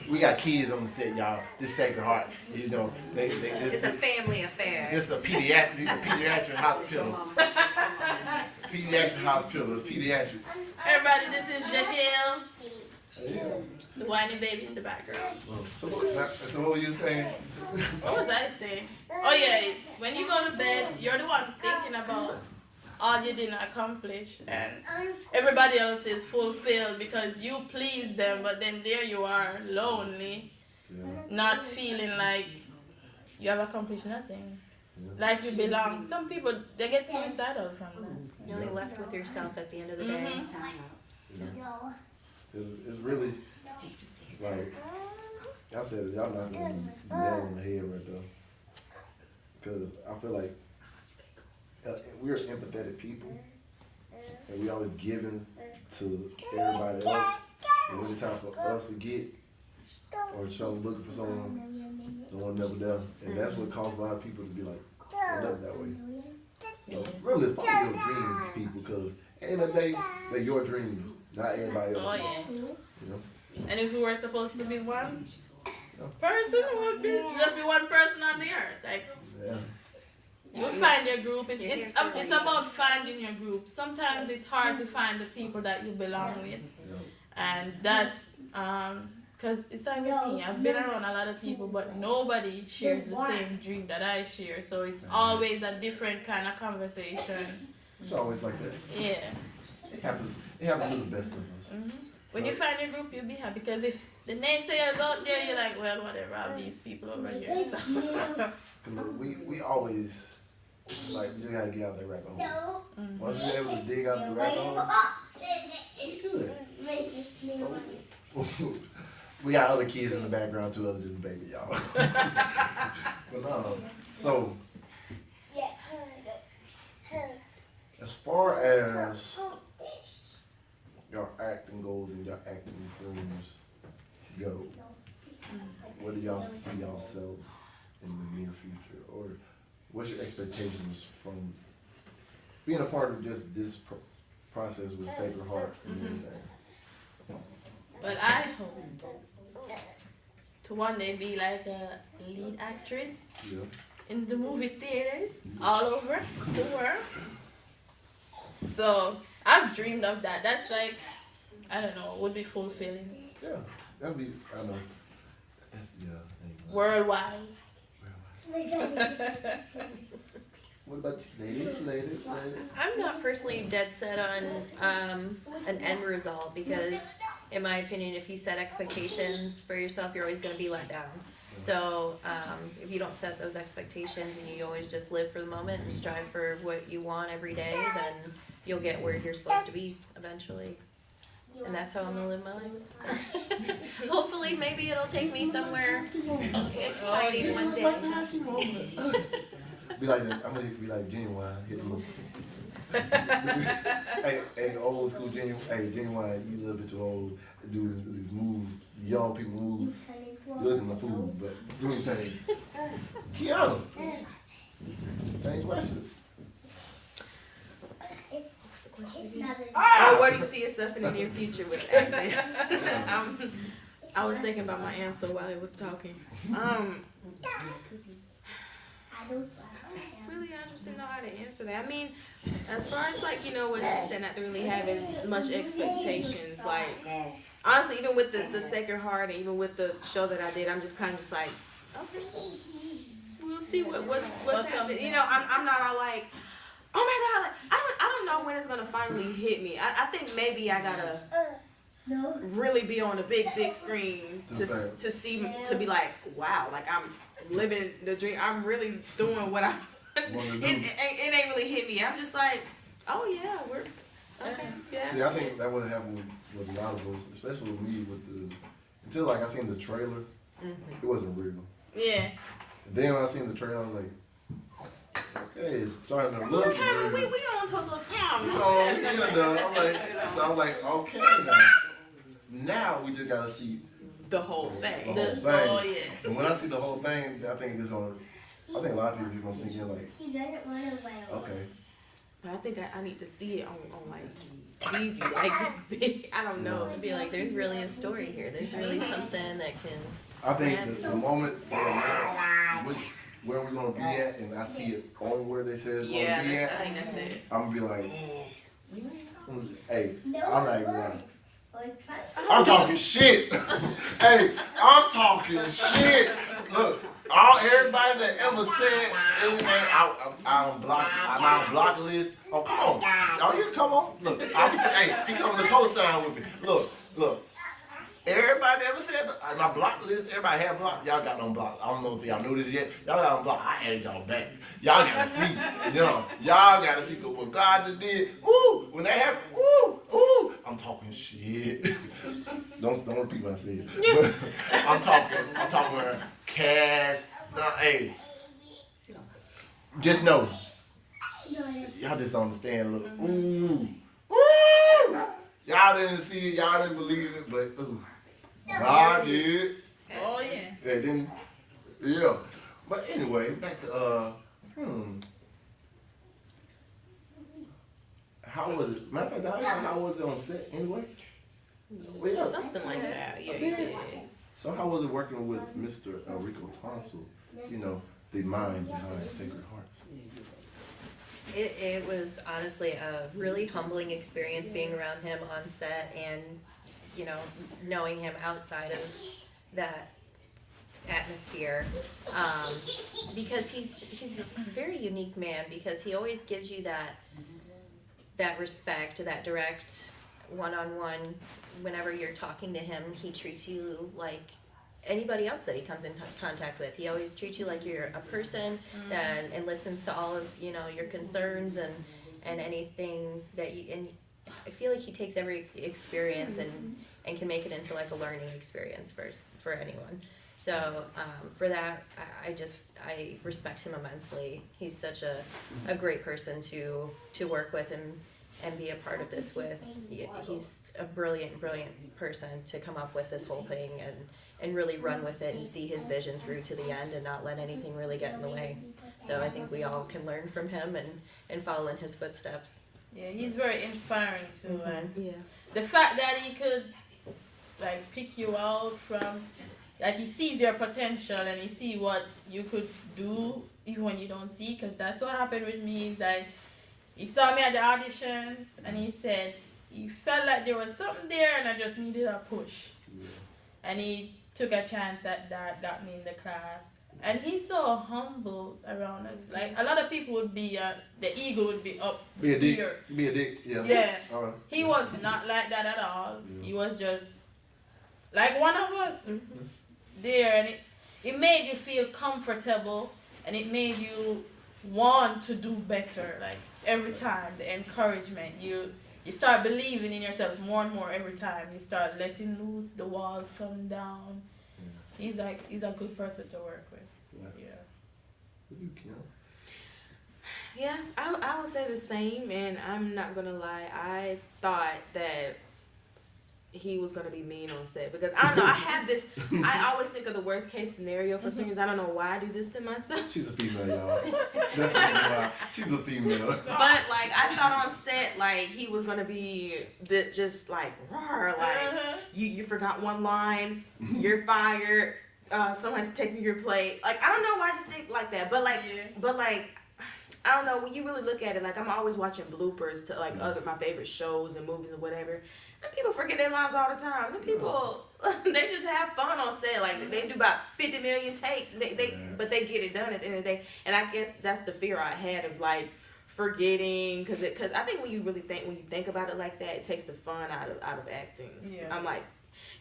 [SPEAKER 6] We got kids on the set, y'all. This Sacred Heart.
[SPEAKER 4] It's a family affair.
[SPEAKER 6] This is a pediatric hospital. Pediatric hospital. It's pediatric.
[SPEAKER 3] Everybody, this is Jadelle,
[SPEAKER 6] Yeah.
[SPEAKER 3] the whining baby in the background.
[SPEAKER 6] So what were you saying?
[SPEAKER 3] What was I saying? Oh yeah, when you go to bed, you're the one thinking about all you didn't accomplish, and everybody else is fulfilled because you pleased them, but then there you are, lonely, not feeling like you have accomplished nothing, like you belong. Some people, they get suicidal from that.
[SPEAKER 4] You're only left with yourself at the end of the day.
[SPEAKER 6] It's really like I said, y'all not gonna nail on the head right there. Because I feel like we're empathetic people, and we always giving to everybody else. And when it's time for us to get or someone looking for someone, no one never there, and that's what causes a lot of people to be like, "I never that way." So really follow your dreams, people, because at the end of the day, they're your dreams, not everybody else.
[SPEAKER 3] Oh yeah.
[SPEAKER 6] You know?
[SPEAKER 3] And if we were supposed to be one, person would be just be one person on the earth. Like
[SPEAKER 2] Yeah.
[SPEAKER 3] you'll find your group. It's about finding your group. Sometimes it's hard to find the people that you belong with, and that because it's like with me. I've been around a lot of people, but nobody shares the same dream that I share. So it's always a different kind of conversation.
[SPEAKER 2] It's always like that.
[SPEAKER 3] Yeah.
[SPEAKER 2] It happens. It happens to the best of us.
[SPEAKER 3] When you find your group, you'll be happy. Because if the naysayers out there, you're like, well, whatever. I have these people over here. So.
[SPEAKER 2] We always like you just gotta get out that rabbit hole. Once you're able to dig out the rabbit hole, we good. We got other kids in the background too, other than the baby, y'all. But no, so as far as your acting goals and your acting dreams go, where do y'all see yourselves in the near future, or what's your expectations from being a part of just this process with Sacred Heart and everything?
[SPEAKER 3] But I hope to one day be like a lead actress in the movie theaters all over the world. So I've dreamed of that. That's like, I don't know, would be fulfilling.
[SPEAKER 2] Yeah, that'd be, I know. That's,
[SPEAKER 3] Worldwide.
[SPEAKER 2] What about you, ladies?
[SPEAKER 4] I'm not personally dead set on an end result because, in my opinion, if you set expectations for yourself, you're always going to be let down. So if you don't set those expectations and you always just live for the moment and strive for what you want every day, then you'll get where you're supposed to be eventually. And that's how I'm going to live my life. Hopefully, maybe it'll take me somewhere exciting one day.
[SPEAKER 2] Be like I'm gonna be like Genuine, hit the loop. hey, old school Genuine. Hey, Genuine, you a little bit too old to do this move. Young people move. Looking like food, but doing things. Kianna, same question.
[SPEAKER 5] What's the question again? Oh, where do you see yourself in the near future with acting? I was thinking about my answer while he was talking. Really, I just didn't know how to answer that. I mean, as far as like, you know, what she said, not to really have as much expectations. Like, honestly, even with the Sacred Heart, and even with the show that I did, I'm just kind of just like, okay, we'll see what's happening. You know, I'm not all like, oh my God, like, I don't know when it's gonna finally hit me. I think maybe I gotta really be on a big screen to see, to be like, wow, like I'm living the dream. I'm really doing what I. It ain't really hit me. I'm just like, oh yeah, we're okay. Yeah.
[SPEAKER 2] See, I think that would happen with a lot of us, especially with me. Until like I seen the trailer, it wasn't real.
[SPEAKER 3] Yeah.
[SPEAKER 2] And then when I seen the trailer, I was like, okay, it's starting to look real.
[SPEAKER 5] We on to a little sound.
[SPEAKER 2] I was like, okay, now we just gotta see
[SPEAKER 5] the whole thing.
[SPEAKER 3] Oh yeah.
[SPEAKER 2] And when I see the whole thing, I think it's gonna. I think a lot of people are gonna sink in like, okay.
[SPEAKER 5] But I think I need to see it on like TV, like big. I don't know.
[SPEAKER 4] It'd be like, there's really a story here. There's really something that can.
[SPEAKER 2] I think the moment they announce where we're gonna be at, and I see it on where they say it's gonna be at,
[SPEAKER 5] I think that's it.
[SPEAKER 2] I'm gonna be like, hey, I'm not even lying. I'm talking shit. Hey, I'm talking shit. Look, everybody that ever said anything, I'm on block list. Oh, come on. Oh, you come on. Look, hey, he coming to co-sign with me. Look. Everybody that ever said my block list, everybody had block. Y'all got on block. I don't know if y'all knew this yet. Y'all got on block. I added y'all back. Y'all gotta see. Y'all gotta see what God did. Woo! When that happened, woo! I'm talking shit. Don't repeat what I said. But I'm talking cash. Hey, just know. Y'all just don't understand. Look, ooh. Y'all didn't see it, y'all didn't believe it, but ooh, God did.
[SPEAKER 3] Oh yeah.
[SPEAKER 2] They didn't. Yeah. But anyway, back to how was it? Matter of fact, how was it on set anyway?
[SPEAKER 5] Something like that. Yeah, you did.
[SPEAKER 6] So how was it working with Mr. Rico Tonsil? You know, the mind behind Sacred Heart.
[SPEAKER 4] It was honestly a really humbling experience being around him on set and, you know, knowing him outside of that atmosphere, because he's a very unique man, because he always gives you that respect, that direct one-on-one. Whenever you're talking to him, he treats you like anybody else that he comes in contact with. He always treats you like you're a person, and listens to all of, you know, your concerns and anything that you, and I feel like he takes every experience and can make it into like a learning experience for anyone. So for that, I respect him immensely. He's such a great person to work with and be a part of this with. He's a brilliant person to come up with this whole thing and really run with it and see his vision through to the end and not let anything really get in the way. So I think we all can learn from him and follow in his footsteps.
[SPEAKER 3] Yeah, he's very inspiring too. And
[SPEAKER 5] Yeah.
[SPEAKER 3] the fact that he could like pick you out from, like he sees your potential and he see what you could do even when you don't see, because that's what happened with me. Is like he saw me at the auditions and he said he felt like there was something there and I just needed a push.
[SPEAKER 6] Yeah.
[SPEAKER 3] And he took a chance at that, got me in the class. And he's so humble around us. Like a lot of people would be, the ego would be up
[SPEAKER 6] Be a dick.
[SPEAKER 3] here.
[SPEAKER 6] Be a dick. Yeah.
[SPEAKER 3] Yeah.
[SPEAKER 6] All right.
[SPEAKER 3] He was not like that at all.
[SPEAKER 6] Yeah.
[SPEAKER 3] He was just like one of us there, and it made you feel comfortable, and it made you want to do better. Like every time, the encouragement, you start believing in yourself more and more every time. You start letting loose, the walls come down. He's a good person to work with. Yeah.
[SPEAKER 6] What you, Kianna?
[SPEAKER 5] Yeah, I would say the same, and I'm not gonna lie. I thought that he was gonna be mean on set, because I don't know. I have this. I always think of the worst case scenario for singers. I don't know why I do this to myself.
[SPEAKER 6] She's a female, y'all. That's why. She's a female.
[SPEAKER 5] But like I thought on set, like he was gonna be just like roar, like you forgot one line, you're fired. Someone's taking your plate. Like I don't know why I just think like that. But like I don't know, when you really look at it, like I'm always watching bloopers to like other my favorite shows and movies and whatever. And people forget their lines all the time. And people they just have fun on set. Like they do about 50 million takes. But they get it done at the end of the day. And I guess that's the fear I had of like forgetting, because I think when you think about it like that, it takes the fun out of acting.
[SPEAKER 3] Yeah.
[SPEAKER 5] I'm like,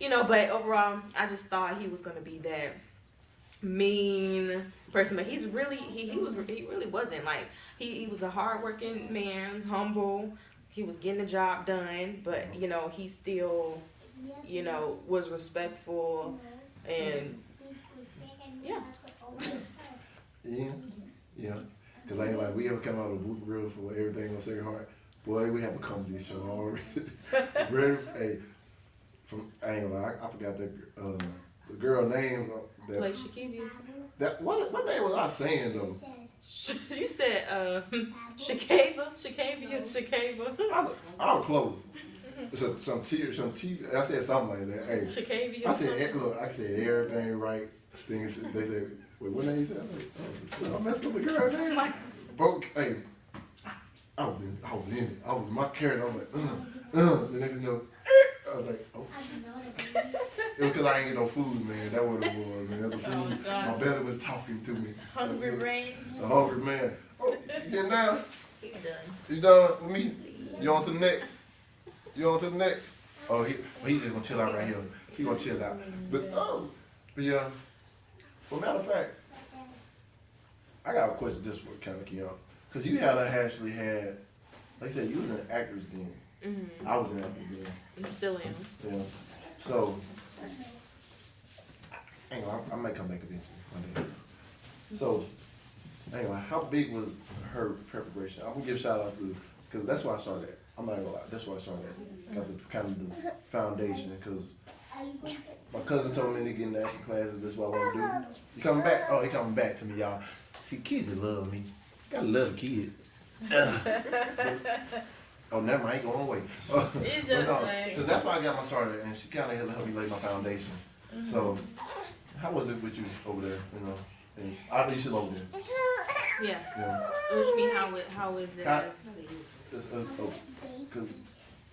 [SPEAKER 5] you know, but overall, I just thought he was gonna be that mean person, but he really wasn't. Like he was a hardworking man, humble. He was getting the job done, but you know he still, you know, was respectful and yeah.
[SPEAKER 6] Yeah. Cause like we ever come out of Booth Grill for everything on Sacred Heart, boy, we have a comedy show already. Hey, I ain't gonna lie, I forgot the girl name.
[SPEAKER 5] Play Shakivia.
[SPEAKER 6] That what name was I saying though?
[SPEAKER 5] You said Shakava.
[SPEAKER 6] I was close. Some tea. I said something like that. Hey,
[SPEAKER 5] Shakavia.
[SPEAKER 6] I said everything right. They said, wait, what name you said? I was like, I messed up the girl name. Like, bro, hey, I was in it. I was my character. I was like, the next thing you know, I was like, oh shit. It was because I ain't get no food, man. That what it was, man. The food, my belly was talking to me.
[SPEAKER 3] Hungry brain.
[SPEAKER 6] The hungry man. Oh, you getting down?
[SPEAKER 4] You're done.
[SPEAKER 6] You done with me? You on to the next? Oh, he just gonna chill out right here. He gonna chill out. But yeah. Well, matter of fact, I got a question just for kind of Kianna. Because you actually had, like I said, you was an actor's den.
[SPEAKER 5] Mm-hmm.
[SPEAKER 6] I was an actor's den.
[SPEAKER 5] I still am.
[SPEAKER 6] Yeah. So, hang on, I might come back eventually one day. So, hang on, how big was her preparation? I'm gonna give a shout out to, because that's why I started. I'm not gonna lie, that's why I started. Got the kind of the foundation, because my cousin told me to get in the acting classes. That's what I want to do. You coming back? Oh, he coming back to me, y'all. See, kids that love me. Gotta love a kid. Oh, never mind. I ain't going away.
[SPEAKER 3] It's just like.
[SPEAKER 6] Because that's why I got my starter, and she kind of helped me lay my foundation. So, how was it with you over there? You know, and I know you still over there.
[SPEAKER 5] Yeah.
[SPEAKER 6] Yeah.
[SPEAKER 5] What you mean? How is it? As,
[SPEAKER 6] Because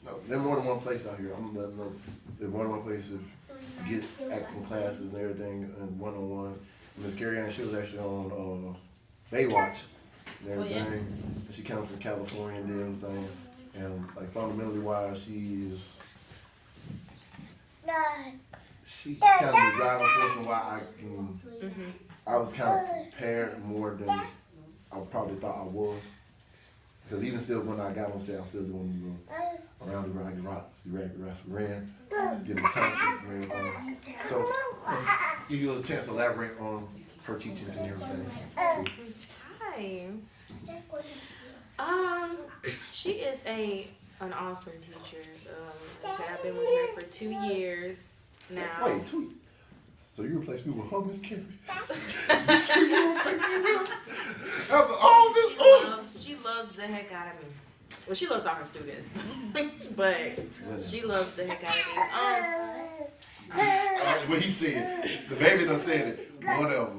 [SPEAKER 6] no, there's more than one place out here. I'm letting know there's more than one place to get acting classes and everything and one-on-ones. Miss Kianna, she was actually on Baywatch and everything. And she comes from California and did everything. And like fundamentally wise, she's she kind of the driving force and why I was kind of prepared more than I probably thought I was. Because even still, when I got on set, I'm still doing around the Rocky Rocks, the Rocky Rocks ran, getting the tactics and everything. So, give you a chance to elaborate on her teaching and everything.
[SPEAKER 5] time. She is an awesome teacher. Like I said, I've been with her for 2 years now.
[SPEAKER 6] Wait, 2 years? So you replaced me with her, Miss Carrie?
[SPEAKER 5] She loves the heck out of me. Well, she loves all her students, but she loves the heck out of me.
[SPEAKER 6] What he said, the baby done said it, whatever.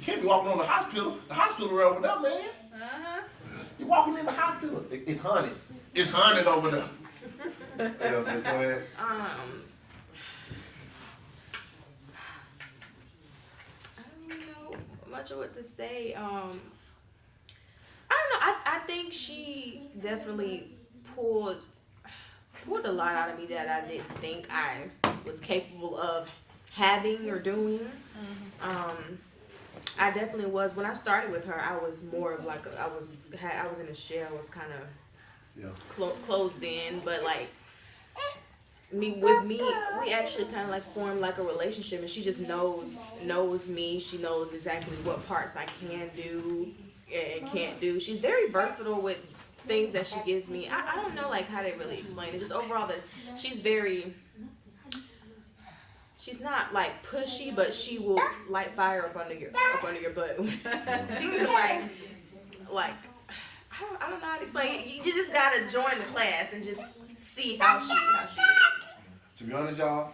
[SPEAKER 6] You can't be walking on the hospital right over there, man. You're walking in the hospital. It's haunted. It's haunted over there. Yeah, go ahead.
[SPEAKER 5] I don't even know much of what to say. I don't know. I think she definitely pulled a lot out of me that I didn't think I was capable of having or doing. I definitely was. When I started with her, I was more of like I was in a shell. I was kind of closed in, but like me, we actually kind of like formed like a relationship, and she just knows me. She knows exactly what parts I can do and can't do. She's very versatile with things that she gives me. I don't know like how to really explain it. Just overall that she's not like pushy, but she will light fire up under your butt. like I don't know how to explain it. You just gotta join the class and just see how she is.
[SPEAKER 6] To be honest, y'all,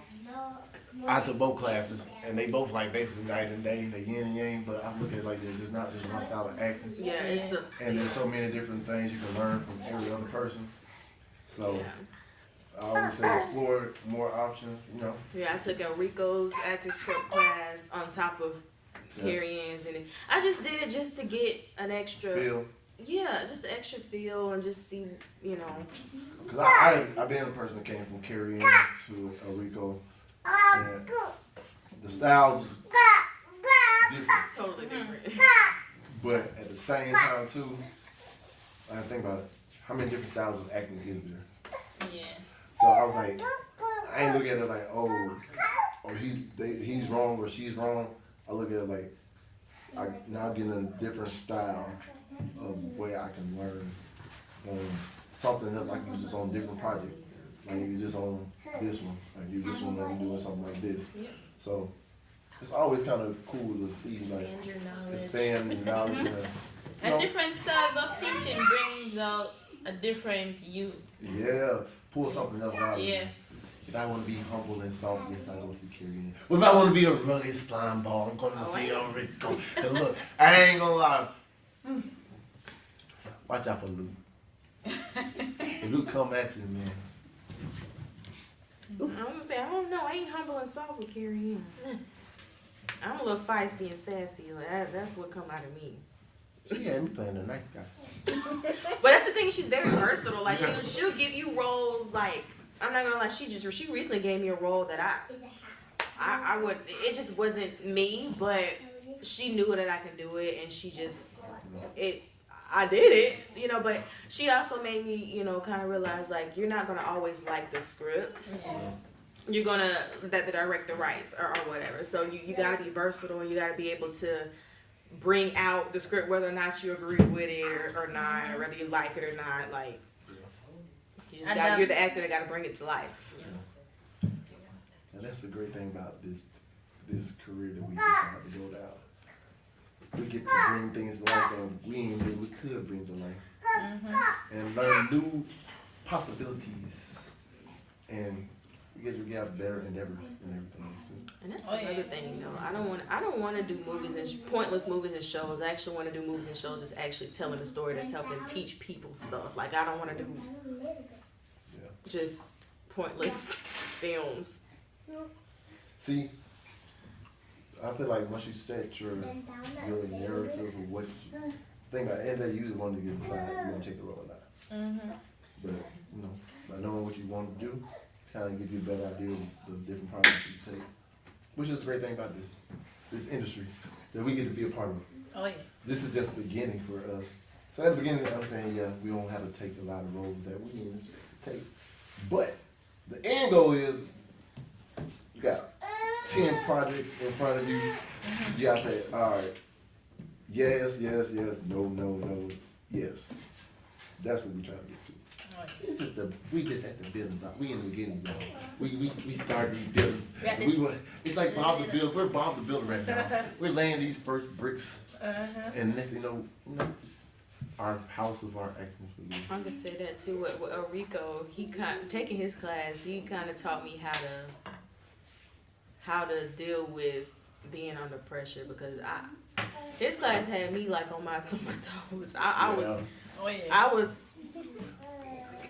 [SPEAKER 6] I took both classes, and they both like basically night and day, they yin and yang, but I look at it like this, it's not just one style of acting.
[SPEAKER 5] Yeah,
[SPEAKER 6] and there's so many different things you can learn from every other person. So I always say explore more options, you know.
[SPEAKER 5] Yeah, I took Enrico's acting script class on top of Carrie-Ann's, and I just did it just to get an extra
[SPEAKER 6] feel.
[SPEAKER 5] Yeah, just an extra feel and just see, you know.
[SPEAKER 6] Because I've been the person that came from Carrie-Ann to Enrico, and the style was different.
[SPEAKER 5] Totally different.
[SPEAKER 6] But at the same time too, I think about it, how many different styles of acting is there?
[SPEAKER 3] Yeah.
[SPEAKER 6] So I was like, I ain't look at it like, he's wrong or she's wrong. I look at it like, now getting a different style of way I can learn something else. Like you just on different project, like you just on this one, like you this one, like you doing something like this. So it's always kind of cool to see like expand your knowledge.
[SPEAKER 3] And different styles of teaching brings out a different you.
[SPEAKER 6] Yeah, pull something else out of you.
[SPEAKER 3] Yeah.
[SPEAKER 6] If I want to be humble and soft, yes, I go see Carrie. Well, if I want to be a rugged slime ball, I'm going to see Enrico. And look, I ain't going to lie. Watch out for Luke. If Luke come at you, man.
[SPEAKER 5] I'm going to say, I don't know. I ain't humble and soft with Carrie-Ann. I'm a little feisty and sassy. Like, that's what come out of me.
[SPEAKER 6] She had me playing the nice guy.
[SPEAKER 5] But that's the thing. She's very versatile. Like, she'll give you roles like, I'm not gonna lie, she recently gave me a role that I would, it just wasn't me, but she knew that I could do it, and she just, I did it, you know, but she also made me, you know, kind of realize, like, you're not gonna always like the script. You're gonna, that the director writes, or whatever, so you gotta be versatile, and you gotta be able to bring out the script whether or not you agree with it or not, or whether you like it or not, like, you're the actor that got to bring it to life.
[SPEAKER 6] And that's the great thing about this career that we decided to go down. We get to bring things to life that we could bring to life, and learn new possibilities. And we get better endeavors and everything. So.
[SPEAKER 5] And that's
[SPEAKER 3] Oh, yeah.
[SPEAKER 5] another thing, you know. I don't want to do movies and pointless movies and shows. I actually want to do movies and shows that's actually telling a story that's helping teach people stuff. Like I don't want to do just pointless films.
[SPEAKER 6] See, I feel like once you set your narrative of what you think about it, you usually want to get decide if you want to take the role or not.
[SPEAKER 3] Mm-hmm.
[SPEAKER 6] But you know, by knowing what you want to do, it's kind of give you a better idea of the different projects you can take. Which is the great thing about this industry that we get to be a part of.
[SPEAKER 3] Oh yeah.
[SPEAKER 6] This is just the beginning for us. So at the beginning, I'm saying, yeah, we don't have to take a lot of roles that we need to take. But the end goal is you got 10 projects in front of you. You gotta say, all right, yes, yes, yes, no, no, no, yes. That's what we're trying to get to.
[SPEAKER 3] Oh, yeah.
[SPEAKER 6] This is we just at the building block. We in the beginning, y'all. We started these buildings. It's like Bob the Builder. We're Bob the Builder right now. We're laying these first bricks, and next thing you know, our house of art acting for you.
[SPEAKER 5] I'm gonna say that too. With Rico, taking his class, he kind of taught me how to deal with being under pressure because his class had me like on my toes. I was.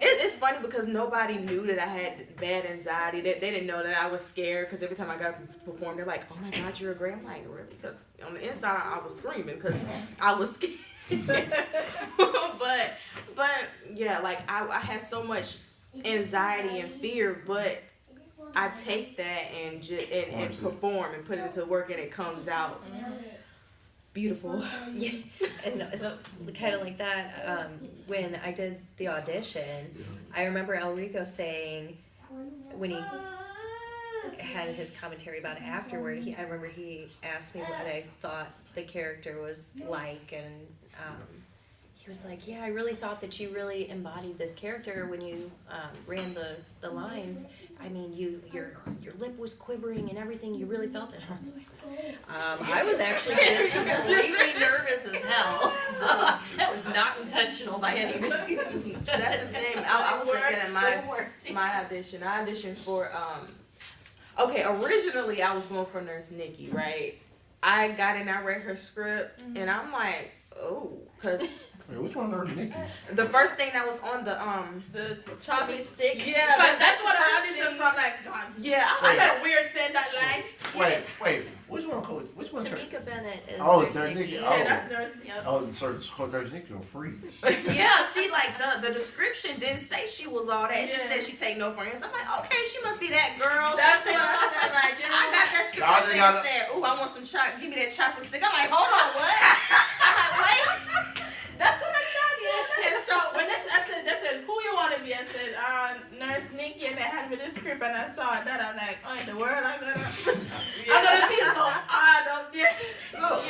[SPEAKER 5] It's funny because nobody knew that I had bad anxiety. They didn't know that I was scared because every time I got to perform, they're like, "Oh my God, you're a great." I'm like, really? Because on the inside, I was screaming because I was scared. but yeah, like I had so much anxiety and fear, but I take that and perform and put it into work, and it comes out beautiful.
[SPEAKER 4] Yeah, and kind of like that. When I did the audition, I remember El Rico saying when he had his commentary about it afterward. I remember he asked me what I thought the character was like, and he was like, "Yeah, I really thought that you really embodied this character when you ran the lines. I mean, your lip was quivering and everything. You really felt it." I was like, I was actually just completely nervous as hell. So that was not intentional by any means.
[SPEAKER 5] That's the same. I was looking at my audition. I auditioned for originally I was going for Nurse Nikki, right? I got in, I read her script, and I'm like, oh, because
[SPEAKER 6] Wait, which one Nurse Nikki?
[SPEAKER 5] the first thing that was on the
[SPEAKER 3] chocolate stick.
[SPEAKER 5] Yeah,
[SPEAKER 3] But that's what I
[SPEAKER 5] first
[SPEAKER 3] auditioned
[SPEAKER 5] thing.
[SPEAKER 3] from. Like, God,
[SPEAKER 5] Yeah,
[SPEAKER 3] I got weird saying that line.
[SPEAKER 6] Wait, which one, Coach? Which one?
[SPEAKER 4] Tamika Bennett is
[SPEAKER 6] Oh,
[SPEAKER 4] Nurse
[SPEAKER 6] Nurse
[SPEAKER 4] Nikki.
[SPEAKER 6] Nikki.
[SPEAKER 3] Yeah, that's nurse.
[SPEAKER 4] Yep.
[SPEAKER 6] Oh, Nurse Nikki on free.
[SPEAKER 5] yeah. See, like the description didn't say she was all that. It just
[SPEAKER 3] Yeah.
[SPEAKER 5] said she take no friends. I'm like, okay, she must be that girl.
[SPEAKER 3] That's
[SPEAKER 5] She
[SPEAKER 3] what
[SPEAKER 5] take
[SPEAKER 3] I
[SPEAKER 5] no
[SPEAKER 3] said. Like, you know,
[SPEAKER 5] I got that script
[SPEAKER 6] Y'all
[SPEAKER 5] right
[SPEAKER 6] just
[SPEAKER 5] there and
[SPEAKER 6] gotta-
[SPEAKER 5] said, "Ooh, I want some chocolate. Give me that chocolate stick." I'm like, hold on, what? I'm like, wait.
[SPEAKER 3] that's what I thought.
[SPEAKER 5] And so
[SPEAKER 3] When they said, who you want to be? I said, Nurse Nikki, and they handed me the script, and I saw that. I'm like, oh, in the world, I'm gonna feel so odd up there.
[SPEAKER 6] Look,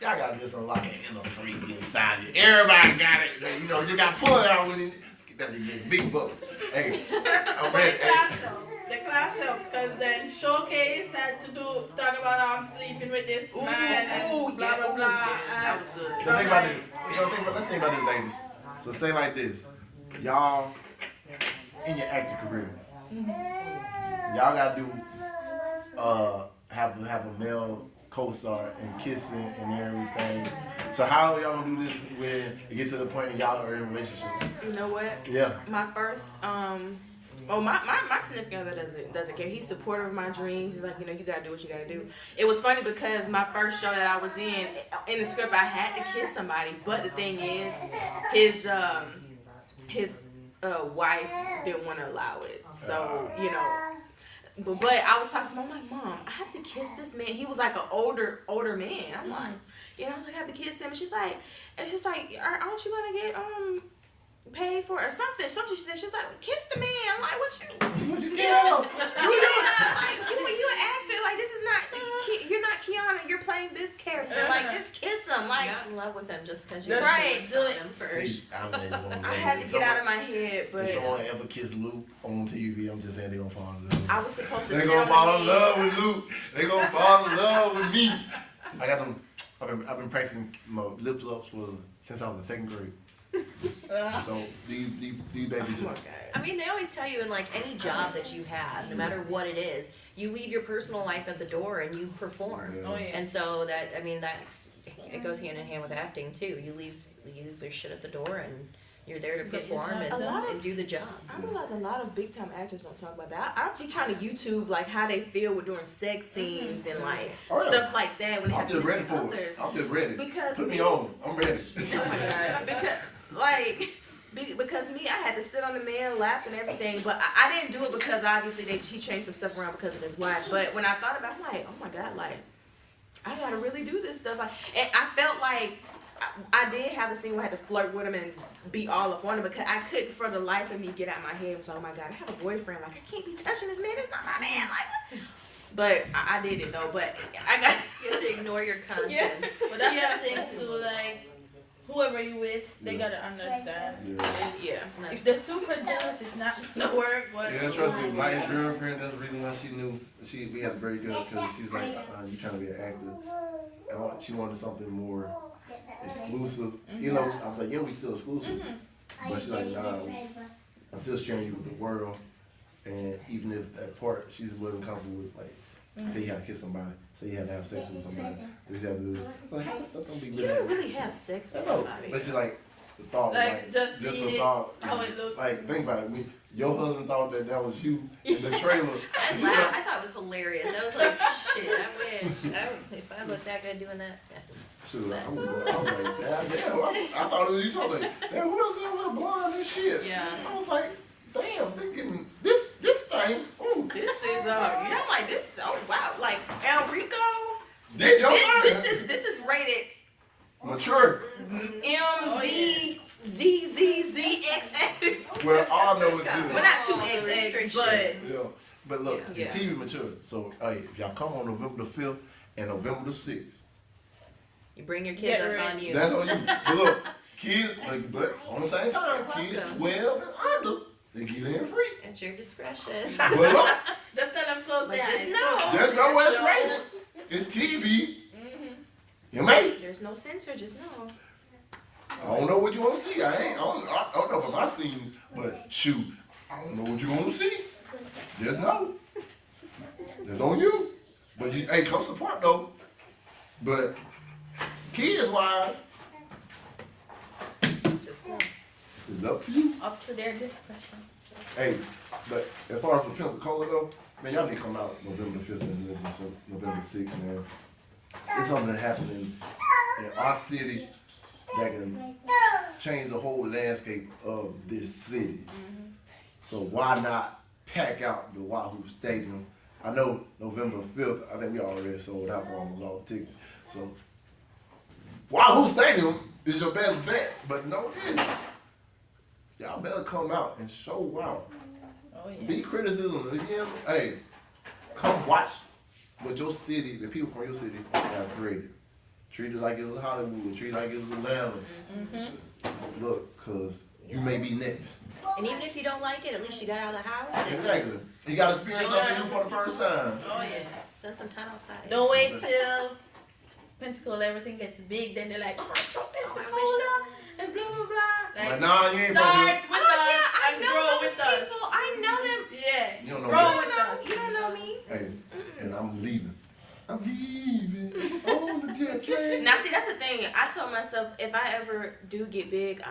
[SPEAKER 6] y'all got just a lot of inner freak inside you. Everybody got it. You know, you got to pull it out when you got these big bucks. Hey,
[SPEAKER 3] The class helped because then Showcase had to talk about sleeping with this man and blah blah blah.
[SPEAKER 5] That was good.
[SPEAKER 6] So think about this. Let's think about this, ladies. So say like this, y'all in your acting career, y'all gotta do have a male co-star and kissing and everything. So how y'all gonna do this when you get to the point and y'all are in a relationship?
[SPEAKER 5] You know what?
[SPEAKER 6] Yeah.
[SPEAKER 5] My first my significant other doesn't care. He's supportive of my dreams. He's like, you know, you gotta do what you gotta do. It was funny because my first show that I was in the script I had to kiss somebody, but the thing is, his wife didn't want to allow it. So you know. But I was talking to him, I'm like, Mom, I have to kiss this man. He was like an older man. I'm like, you know, I was like, I have to kiss him. And she's like, aren't you gonna get paid for it or something? Something she said. She's like, kiss the man. I'm like, what you know? Like, you an actor. Like, this is not. You're not Kianna. You're playing this character. Like, just kiss him. Like,
[SPEAKER 4] Not in love with him just because you
[SPEAKER 5] Right.
[SPEAKER 4] do him first.
[SPEAKER 5] I had to get out of my head, but
[SPEAKER 6] If someone ever kiss Luke on TV, I'm just saying they gonna fall in love.
[SPEAKER 5] I was supposed to
[SPEAKER 6] They
[SPEAKER 5] sit
[SPEAKER 6] gonna
[SPEAKER 5] on
[SPEAKER 6] fall in
[SPEAKER 5] the bed.
[SPEAKER 6] love with Luke. They gonna fall in love with me. I got them. I've been practicing my lip ups since I was in second grade. So these babies.
[SPEAKER 5] Oh my God.
[SPEAKER 4] I mean, they always tell you in like any job that you have, no matter what it is, you leave your personal life at the door and you perform.
[SPEAKER 3] Oh yeah.
[SPEAKER 4] And so that, I mean, it goes hand in hand with acting too. You leave your shit at the door and you're there to
[SPEAKER 3] Get your
[SPEAKER 4] perform
[SPEAKER 3] job
[SPEAKER 5] done.
[SPEAKER 4] and do the job.
[SPEAKER 5] I realize a lot of big time actors don't talk about that. I be trying to YouTube like how they feel with doing sex scenes and like
[SPEAKER 6] Oh, yeah.
[SPEAKER 5] stuff like that when they
[SPEAKER 6] I'm
[SPEAKER 5] have
[SPEAKER 6] just
[SPEAKER 5] to
[SPEAKER 6] ready
[SPEAKER 5] do
[SPEAKER 6] for
[SPEAKER 5] others.
[SPEAKER 6] it. I'm just ready.
[SPEAKER 5] Because
[SPEAKER 6] Put me
[SPEAKER 5] me-
[SPEAKER 6] on. I'm ready.
[SPEAKER 5] Oh my God. Because me, I had to sit on the man lap and everything, but I didn't do it because obviously he changed some stuff around because of his wife. But when I thought about it, I'm like, oh my God, like I gotta really do this stuff. Like, and I felt like I did have a scene where I had to flirt with him and be all up on him because I couldn't for the life of me get out my head. So, oh my God, I have a boyfriend. Like, I can't be touching this man. It's not my man. Like, but I did it though. But I got
[SPEAKER 4] You have to ignore your conscience.
[SPEAKER 5] Yeah.
[SPEAKER 3] But that's the thing too, like whoever you with, they gotta understand.
[SPEAKER 5] yeah.
[SPEAKER 3] If they're super jealous, it's not gonna work. But
[SPEAKER 2] Yeah, trust me, my girlfriend, that's the reason why she knew, we had a great girl, because she's like, you trying to be an actor. She wanted something more exclusive. You know, I was like, yeah, we still exclusive. But she's like, nah, I'm still sharing you with the world. And even if that part, she's wasn't comfortable with, like, say you had to kiss somebody, say you had to have sex with somebody, you had to do this. Like, how this stuff don't be
[SPEAKER 5] You
[SPEAKER 2] really.
[SPEAKER 5] don't really have sex with somebody.
[SPEAKER 2] But she's like, the thought,
[SPEAKER 3] Like, just
[SPEAKER 2] the
[SPEAKER 3] see it,
[SPEAKER 2] thought.
[SPEAKER 3] how it looks.
[SPEAKER 2] Like, think about it. Your husband thought that was you in the trailer.
[SPEAKER 4] I laughed. I thought it was hilarious. I was like, shit, I wish. If I looked that good doing that.
[SPEAKER 2] Shoot, I'm like, damn, I thought it was you talking like, damn, who else is with blonde and shit?
[SPEAKER 4] Yeah.
[SPEAKER 2] I was like, damn, they getting this thing. Ooh,
[SPEAKER 5] This is I'm like this. Oh wow, like Enrico.
[SPEAKER 2] they don't
[SPEAKER 5] This is rated
[SPEAKER 2] mature.
[SPEAKER 5] MZZZZXX.
[SPEAKER 2] Well, all I know is
[SPEAKER 4] Well,
[SPEAKER 2] good.
[SPEAKER 5] Well, not two
[SPEAKER 4] All the
[SPEAKER 5] XX,
[SPEAKER 4] restrictions.
[SPEAKER 5] but
[SPEAKER 2] Yeah. But look,
[SPEAKER 5] Yeah.
[SPEAKER 2] it's TV mature. So, hey, if y'all come on November the 5th and November the 6th,
[SPEAKER 4] You bring your kids,
[SPEAKER 3] Get
[SPEAKER 4] that's
[SPEAKER 3] ready.
[SPEAKER 4] on you.
[SPEAKER 2] that's on you. But look, kids, like, but on the same time, kids
[SPEAKER 4] welcome.
[SPEAKER 2] 12 and under, they get in free.
[SPEAKER 4] At your discretion.
[SPEAKER 2] But look,
[SPEAKER 3] just tell them close
[SPEAKER 4] But
[SPEAKER 3] their
[SPEAKER 4] just
[SPEAKER 3] eyes.
[SPEAKER 4] know.
[SPEAKER 2] there's no way it's rated. It's TV. You may.
[SPEAKER 5] there's no censor. Just know.
[SPEAKER 2] I don't know what you want to see. I don't know for my scenes, but shoot, I don't know what you want to see. Just know. That's on you. But you, hey, come support though. But kids wise,
[SPEAKER 4] Just know.
[SPEAKER 2] it's up to you.
[SPEAKER 3] Up to their discretion.
[SPEAKER 2] Hey, but as far as the Pensacola though, man, y'all need to come out November the 5th and November the 6th, man. It's something happening in our city that can change the whole landscape of this city. So why not pack out the Wahoo Stadium? I know November 5th, I think we already sold out for almost all the tickets. So Wahoo Stadium is your best bet, but know this. Y'all better come out and show out.
[SPEAKER 3] Oh yeah.
[SPEAKER 2] Be criticism. Again, hey, come watch what your city, the people from your city have created. Treat it like it was Hollywood. Treat it like it was Atlanta. Look, cause you may be next.
[SPEAKER 4] And even if you don't like it, at least you got out of the house and
[SPEAKER 2] Exactly. You got to experience something new for the first time.
[SPEAKER 3] Oh yeah.
[SPEAKER 4] spend some time outside.
[SPEAKER 3] Don't wait till Pensacola everything gets big, then they're like, oh, it's from Pensacola and blah blah blah.
[SPEAKER 2] But
[SPEAKER 3] Like,
[SPEAKER 2] nah, you ain't
[SPEAKER 3] start
[SPEAKER 2] fucking.
[SPEAKER 3] with
[SPEAKER 5] Oh,
[SPEAKER 3] us
[SPEAKER 5] yeah, I
[SPEAKER 3] and
[SPEAKER 5] know
[SPEAKER 3] grow
[SPEAKER 5] those
[SPEAKER 3] with us.
[SPEAKER 5] people. I know them.
[SPEAKER 3] Yeah.
[SPEAKER 2] You don't know
[SPEAKER 3] Grow
[SPEAKER 2] that.
[SPEAKER 3] with us.
[SPEAKER 5] You don't know me.
[SPEAKER 2] Hey, and I'm leaving. I'm leaving on the jet train.
[SPEAKER 5] Now, see, that's the thing. I told myself if I ever do get big,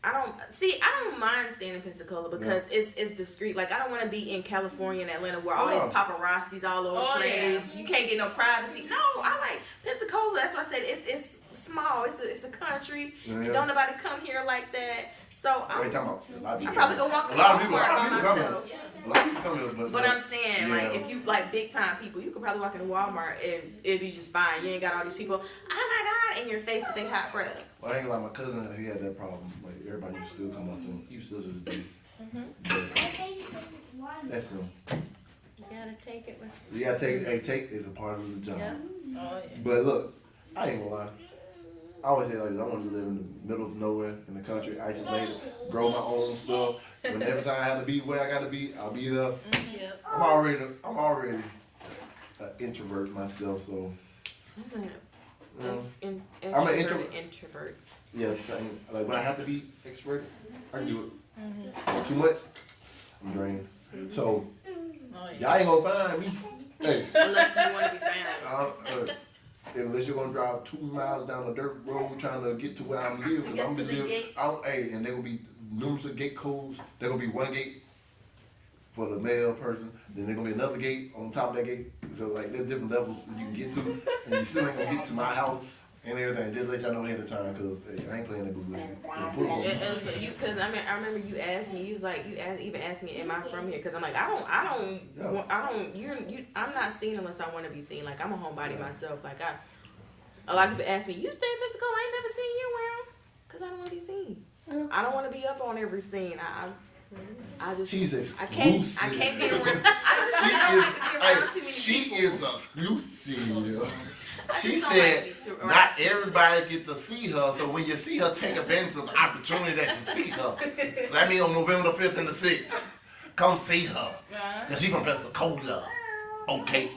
[SPEAKER 5] I don't mind staying in Pensacola because it's discreet. Like, I don't want to be in California and Atlanta where all these paparazzis all over the
[SPEAKER 3] Oh,
[SPEAKER 5] place.
[SPEAKER 3] yeah.
[SPEAKER 5] You can't get no privacy. No, I like Pensacola. That's why I said it's small. It's a country.
[SPEAKER 2] Yeah.
[SPEAKER 5] Don't nobody come here like that. So
[SPEAKER 2] What are you talking about? A lot of
[SPEAKER 5] I'm
[SPEAKER 2] people.
[SPEAKER 5] probably gonna walk
[SPEAKER 2] A
[SPEAKER 5] in
[SPEAKER 2] lot of people.
[SPEAKER 5] Walmart by
[SPEAKER 2] come here.
[SPEAKER 5] myself.
[SPEAKER 2] A lot of people come here,
[SPEAKER 5] But I'm saying, like,
[SPEAKER 2] Yeah.
[SPEAKER 5] if you like big time people, you could probably walk into Walmart and it'd be just fine. You ain't got all these people, oh my God, in your face with their hot breath.
[SPEAKER 2] Well, I ain't gonna lie, my cousin, he had that problem. Like, everybody used to still come up to him. He was still just big. That's him.
[SPEAKER 4] You gotta take it with.
[SPEAKER 2] You gotta take is a part of the job.
[SPEAKER 4] Yeah.
[SPEAKER 3] Oh yeah.
[SPEAKER 2] But look, I ain't gonna lie. I always say like this, I want to live in the middle of nowhere, in the country, isolated, grow my own stuff. When every time I have to be where I gotta be, I'll be there.
[SPEAKER 4] Yep.
[SPEAKER 2] I'm already an introvert myself, so I'm an introvert.
[SPEAKER 5] Introverts.
[SPEAKER 2] Yeah, same. Like when I have to be extroverted, I can do it. Too much, I'm drained. So y'all ain't gonna find me. Hey,
[SPEAKER 5] Unless you want to be found.
[SPEAKER 2] unless you're gonna drive 2 miles down a dirt road trying to get to where I'm living, because I'm gonna live. Hey, and there gonna be numerous of gate codes. There gonna be one gate for the male person. Then there gonna be another gate on top of that gate. So like there's different levels you can get to, and you still ain't gonna get to my house and everything. Just let y'all know ahead of time, cause hey, I ain't playing that blue.
[SPEAKER 5] Because I remember you asked me. You was like, even asked me, am I from here? Because I'm like, I'm not seen unless I want to be seen. Like I'm a homebody myself. Like a lot of people ask me, you stay in Pensacola? I ain't never seen you around, cause I don't want to be seen. I don't want to be up on every scene. I just
[SPEAKER 2] She's exclusive.
[SPEAKER 5] I can't be around. I just don't like to be around too many
[SPEAKER 2] She
[SPEAKER 5] people.
[SPEAKER 2] is exclusive. She
[SPEAKER 5] just don't
[SPEAKER 2] said
[SPEAKER 5] like to be too around
[SPEAKER 2] not
[SPEAKER 5] too many
[SPEAKER 2] everybody get to see her, so when you see her, take advantage of the opportunity that you see her. So that means on November the 5th and the 6th, come see her. Cause she from Pensacola. Okay.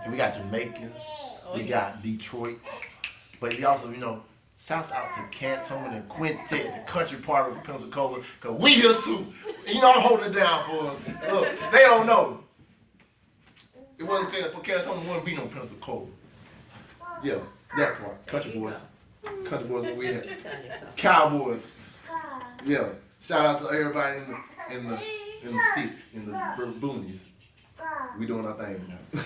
[SPEAKER 2] And we got Jamaicans, we got Detroit, but we also, shouts out to Canton and Quintet, the country part of Pensacola, cause we here too. I'm holding it down for us. Look, they don't know. It wasn't for Canton, it wouldn't be no Pensacola. Yeah, that part. Country boys. Country boys over here. Cowboys. Yeah. Shout out to everybody in the sticks, in the boonies. We doing our thing now.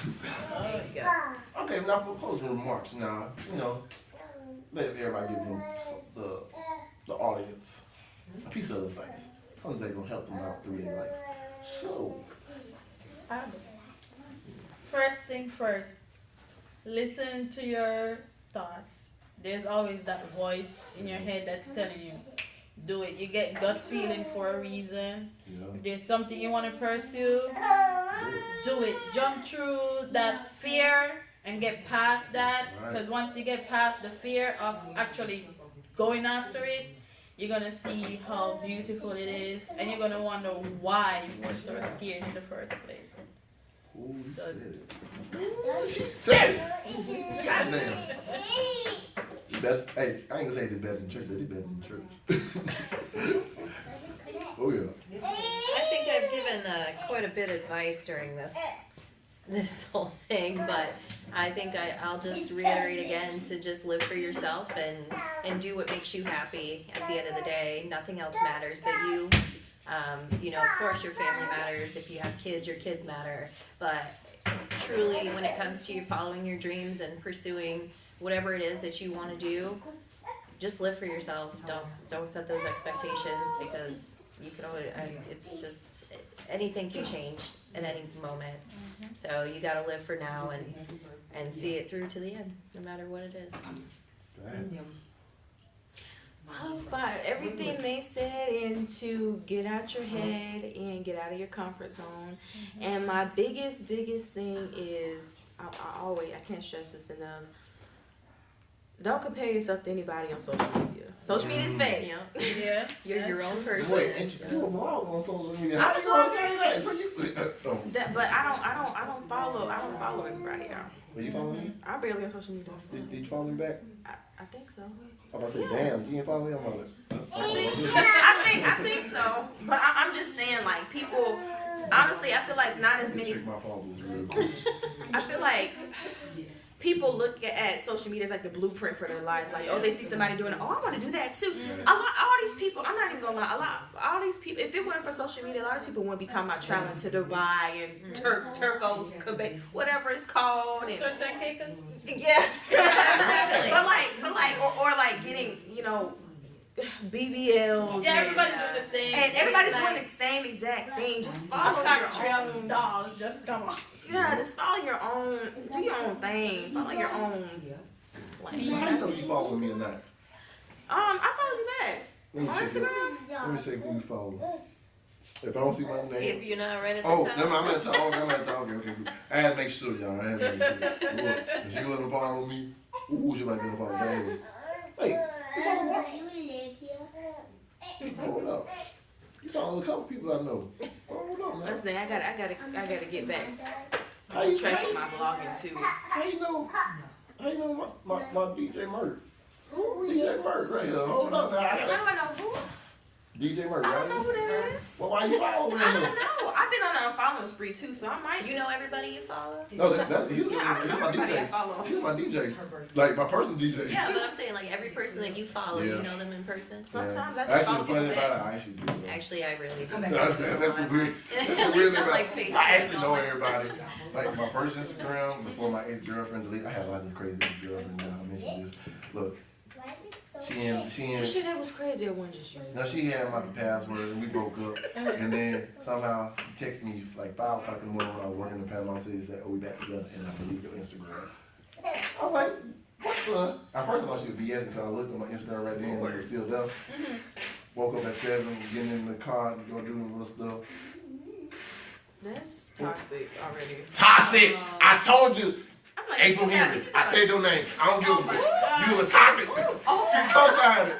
[SPEAKER 2] Okay, now for closing remarks now, let everybody give them the audience a piece of advice. Something that's gonna help them out through their life. So,
[SPEAKER 3] first thing first, listen to your thoughts. There's always that voice in your head that's telling you, do it. You get gut feeling for a reason. If there's something you want to pursue, do it. Jump through that fear and get past that, because once you get past the fear of actually going after it, you're going to see how beautiful it is, and you're going to wonder why you were so scared in the first place.
[SPEAKER 2] She said it. Goddamn. Hey, I ain't gonna say it's better than church, but it's better than church. Oh yeah.
[SPEAKER 4] I think I've given quite a bit of advice during this whole thing, but I think I'll just reiterate again to just live for yourself and do what makes you happy. At the end of the day, nothing else matters but you. Of course your family matters. If you have kids, your kids matter. But truly, when it comes to you following your dreams and pursuing whatever it is that you want to do, just live for yourself. Don't set those expectations, because you can always. It's just anything can change at any moment. So you got to live for now and see it through to the end, no matter what it is.
[SPEAKER 5] But everything they said, and to get out your head and get out of your comfort zone. And my biggest thing is, I can't stress this enough. Don't compare yourself to anybody on social media. Social media is fake.
[SPEAKER 3] Yeah.
[SPEAKER 4] You're your own person.
[SPEAKER 2] Wait, ain't you a blog on social media? How you gonna say that? So you.
[SPEAKER 5] But I don't follow everybody out.
[SPEAKER 2] Will you follow me?
[SPEAKER 5] I'm barely on social media.
[SPEAKER 2] Did you follow me back?
[SPEAKER 5] I think so.
[SPEAKER 2] I'm about to say, damn, you ain't follow me? I'm like,
[SPEAKER 5] I think so. But I'm just saying, like, people, honestly, I feel like not as many.
[SPEAKER 2] check my followers real quick.
[SPEAKER 5] I feel like people look at social media as like the blueprint for their life. Like, oh, they see somebody doing it. Oh, I want to do that too. All these people, I'm not even gonna lie. All these people, if it weren't for social media, a lot of these people wouldn't be talking about traveling to Dubai and Turcos, Quebec, whatever it's called. And
[SPEAKER 3] Turks and Caicos?
[SPEAKER 5] yeah, but like, or like getting, BBLs.
[SPEAKER 3] Yeah, everybody doing the same.
[SPEAKER 5] And everybody's doing the same exact thing. Just
[SPEAKER 3] A
[SPEAKER 5] follow
[SPEAKER 3] factory
[SPEAKER 5] your
[SPEAKER 3] of
[SPEAKER 5] own.
[SPEAKER 3] dolls just come on.
[SPEAKER 5] Yeah, just follow your own. Do your own thing. Follow your own.
[SPEAKER 2] How you know you following me or not?
[SPEAKER 5] I follow you back
[SPEAKER 2] Let me
[SPEAKER 5] on
[SPEAKER 2] check it.
[SPEAKER 5] Instagram.
[SPEAKER 2] Let me check who you follow. If I don't see my name.
[SPEAKER 4] If you're not right at the
[SPEAKER 2] Oh,
[SPEAKER 4] top.
[SPEAKER 2] I'm at the top. Okay. I had to make sure, y'all. I had to make sure. Look, if you wasn't following me, who you might be following? Dang. Wait, you follow what? Hold up. You follow a couple people I know. Hold up, man.
[SPEAKER 5] Listen, I gotta get back.
[SPEAKER 2] How you
[SPEAKER 5] Track my blogging too.
[SPEAKER 2] How you know
[SPEAKER 6] How you know my DJ Merc?
[SPEAKER 5] Who?
[SPEAKER 6] DJ Merc right here. Hold up now.
[SPEAKER 5] How do I know who?
[SPEAKER 6] DJ Merc,
[SPEAKER 5] I
[SPEAKER 6] right?
[SPEAKER 5] don't know who that is.
[SPEAKER 6] Well, why you following
[SPEAKER 5] I don't
[SPEAKER 6] him?
[SPEAKER 5] know. I've been on an unfollowing spree too, so I might.
[SPEAKER 4] You know everybody you follow?
[SPEAKER 6] No, he's
[SPEAKER 5] Yeah, I don't know
[SPEAKER 6] my
[SPEAKER 5] everybody I
[SPEAKER 6] DJ.
[SPEAKER 5] follow.
[SPEAKER 6] He's my DJ. Like my personal DJ.
[SPEAKER 4] Yeah, but I'm saying like every person that you follow,
[SPEAKER 6] Yeah.
[SPEAKER 4] you know them in person.
[SPEAKER 5] Sometimes I just
[SPEAKER 6] Actually,
[SPEAKER 5] follow
[SPEAKER 6] the funny
[SPEAKER 5] people
[SPEAKER 6] about it,
[SPEAKER 5] back.
[SPEAKER 6] I actually do. Though.
[SPEAKER 4] Actually, I really do.
[SPEAKER 6] That's the weird. That's the
[SPEAKER 4] At
[SPEAKER 6] weird
[SPEAKER 4] least
[SPEAKER 6] thing
[SPEAKER 4] I'm
[SPEAKER 6] about
[SPEAKER 4] like Facebook.
[SPEAKER 6] I actually know everybody. Like my first Instagram before my ex-girlfriend deleted. I had a lot of crazy ex-girlfriends. I mentioned this. Look, she
[SPEAKER 5] Oh, shit, that was crazy. It wasn't just you.
[SPEAKER 6] no, she had my password and we broke up. And then somehow she texted me like 5 o'clock in the morning when I was working in Panama City and said, "Oh, we back together," and I deleted your Instagram. I was like, what the? At first I thought she was BSing because I looked at my Instagram right then and it was still there. Woke up at 7, getting in the car, go doing little stuff.
[SPEAKER 5] That's toxic already.
[SPEAKER 6] Toxic! I told you!
[SPEAKER 5] I'm like,
[SPEAKER 6] April
[SPEAKER 5] you gotta-
[SPEAKER 6] Henry.
[SPEAKER 5] you
[SPEAKER 6] I
[SPEAKER 5] gotta-
[SPEAKER 6] said your name. I don't give a fuck. You were toxic.
[SPEAKER 5] Oh,
[SPEAKER 6] She co-signed it.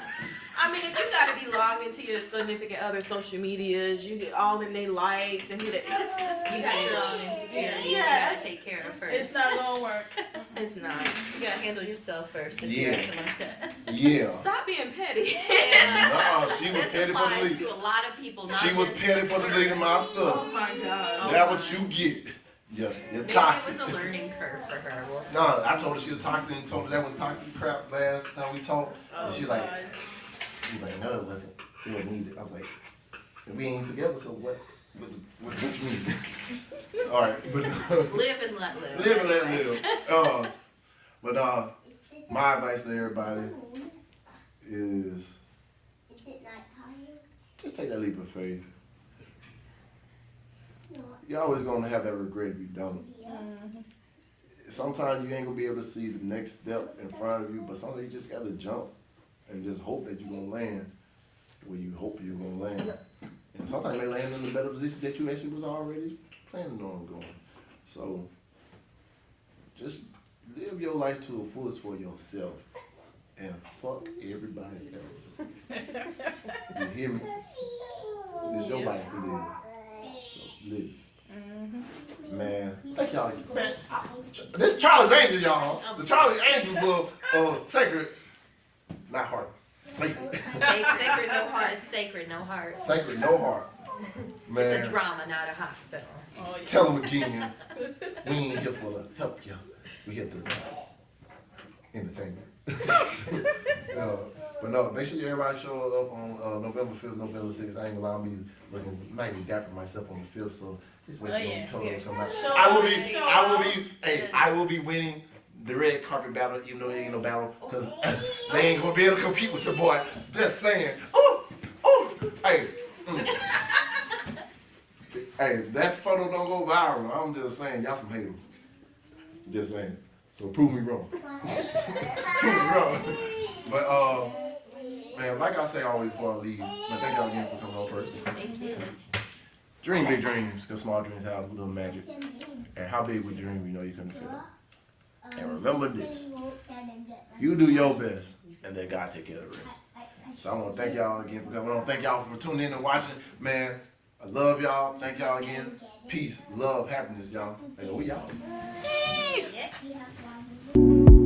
[SPEAKER 5] I mean, if you gotta be logged into your significant other social medias, you get all in their likes and hit it. Just
[SPEAKER 4] You got your own insecurities. You
[SPEAKER 5] Yeah.
[SPEAKER 4] gotta take care of first.
[SPEAKER 3] It's not gonna work.
[SPEAKER 5] It's not.
[SPEAKER 4] You gotta handle yourself first if
[SPEAKER 6] Yeah.
[SPEAKER 4] you're acting like that.
[SPEAKER 6] Yeah.
[SPEAKER 5] Stop being petty.
[SPEAKER 4] Yeah.
[SPEAKER 6] No, she was
[SPEAKER 4] This
[SPEAKER 6] petty for the
[SPEAKER 4] applies
[SPEAKER 6] lead.
[SPEAKER 4] to a lot of people. Not
[SPEAKER 6] She was
[SPEAKER 4] just
[SPEAKER 6] petty for the lead of my
[SPEAKER 5] Oh
[SPEAKER 6] stuff.
[SPEAKER 5] my god.
[SPEAKER 6] That's what you get. Yeah, you're
[SPEAKER 4] Maybe
[SPEAKER 6] toxic.
[SPEAKER 4] it was a learning curve for her. We'll see.
[SPEAKER 6] No, I told her she was toxic and told her that was toxic crap last time we talked.
[SPEAKER 3] Oh,
[SPEAKER 6] And she's like, no, it wasn't. It was needed. I was like, we ain't together, so what you mean? All right, but
[SPEAKER 4] Live and let live.
[SPEAKER 6] live and let live. But my advice to everybody is just take that leap of faith. You're always gonna have that regret if you don't. Sometimes you ain't gonna be able to see the next step in front of you, but sometimes you just gotta jump and just hope that you're gonna land where you hope you're gonna land. And sometimes you may land in a better position that you actually was already planning on going. So just live your life to the fullest for yourself and fuck everybody else. You hear me? It's your life to live. So live. Man, thank y'all. Man, this is Charlie's Angels, y'all. The Charlie's Angels of sacred, not heart. Sacred.
[SPEAKER 4] Sacred, no heart. Sacred, no heart.
[SPEAKER 6] Sacred, no heart. Man,
[SPEAKER 4] It's a drama, not a hospital.
[SPEAKER 3] Oh, yeah.
[SPEAKER 6] tell them again. We ain't here for the help you. We here to entertain you. But no, make sure everybody show up on November 5th, November 6th. I ain't gonna allow me looking, might be dapping myself on the 5th, so just wait
[SPEAKER 3] Oh,
[SPEAKER 6] till
[SPEAKER 3] yeah.
[SPEAKER 6] colors come out.
[SPEAKER 3] Show
[SPEAKER 6] I will be winning the red carpet battle, even though it ain't no battle, because they ain't gonna be able to compete with your boy. Just saying. Ooh, hey. Hey, that photo don't go viral. I'm just saying, y'all some haters. Just saying. So prove me wrong. Prove me wrong. But man, like I say always before I leave, man, thank y'all again for coming on first.
[SPEAKER 4] Thank you.
[SPEAKER 6] Dream big dreams, because small dreams have a little magic. And how big we dream, you know you couldn't feel it. And remember this, you do your best, and let God take care of the rest. So I want to thank y'all again for coming on. Thank y'all for tuning in and watching. Man, I love y'all. Thank y'all again. Peace, love, happiness, y'all. And we y'all.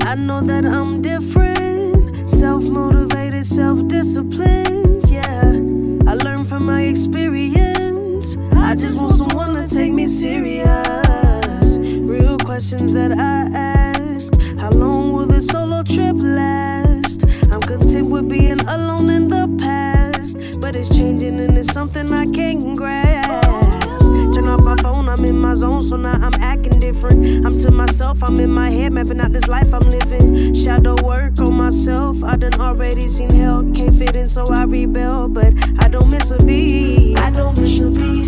[SPEAKER 1] I know that I'm different, self-motivated, self-disciplined, yeah. I learned from my experience. I just want someone to take me serious. Real questions that I ask. How long will this solo trip last? I'm content with being alone in the past, but it's changing and it's something I can't grasp. Turn off my phone, I'm in my zone, so now I'm acting different. I'm to myself, I'm in my head, mapping out this life I'm living. Shadow work on myself, I done already seen hell. Can't fit in, so I rebel, but I don't miss a beat. I don't miss a beat.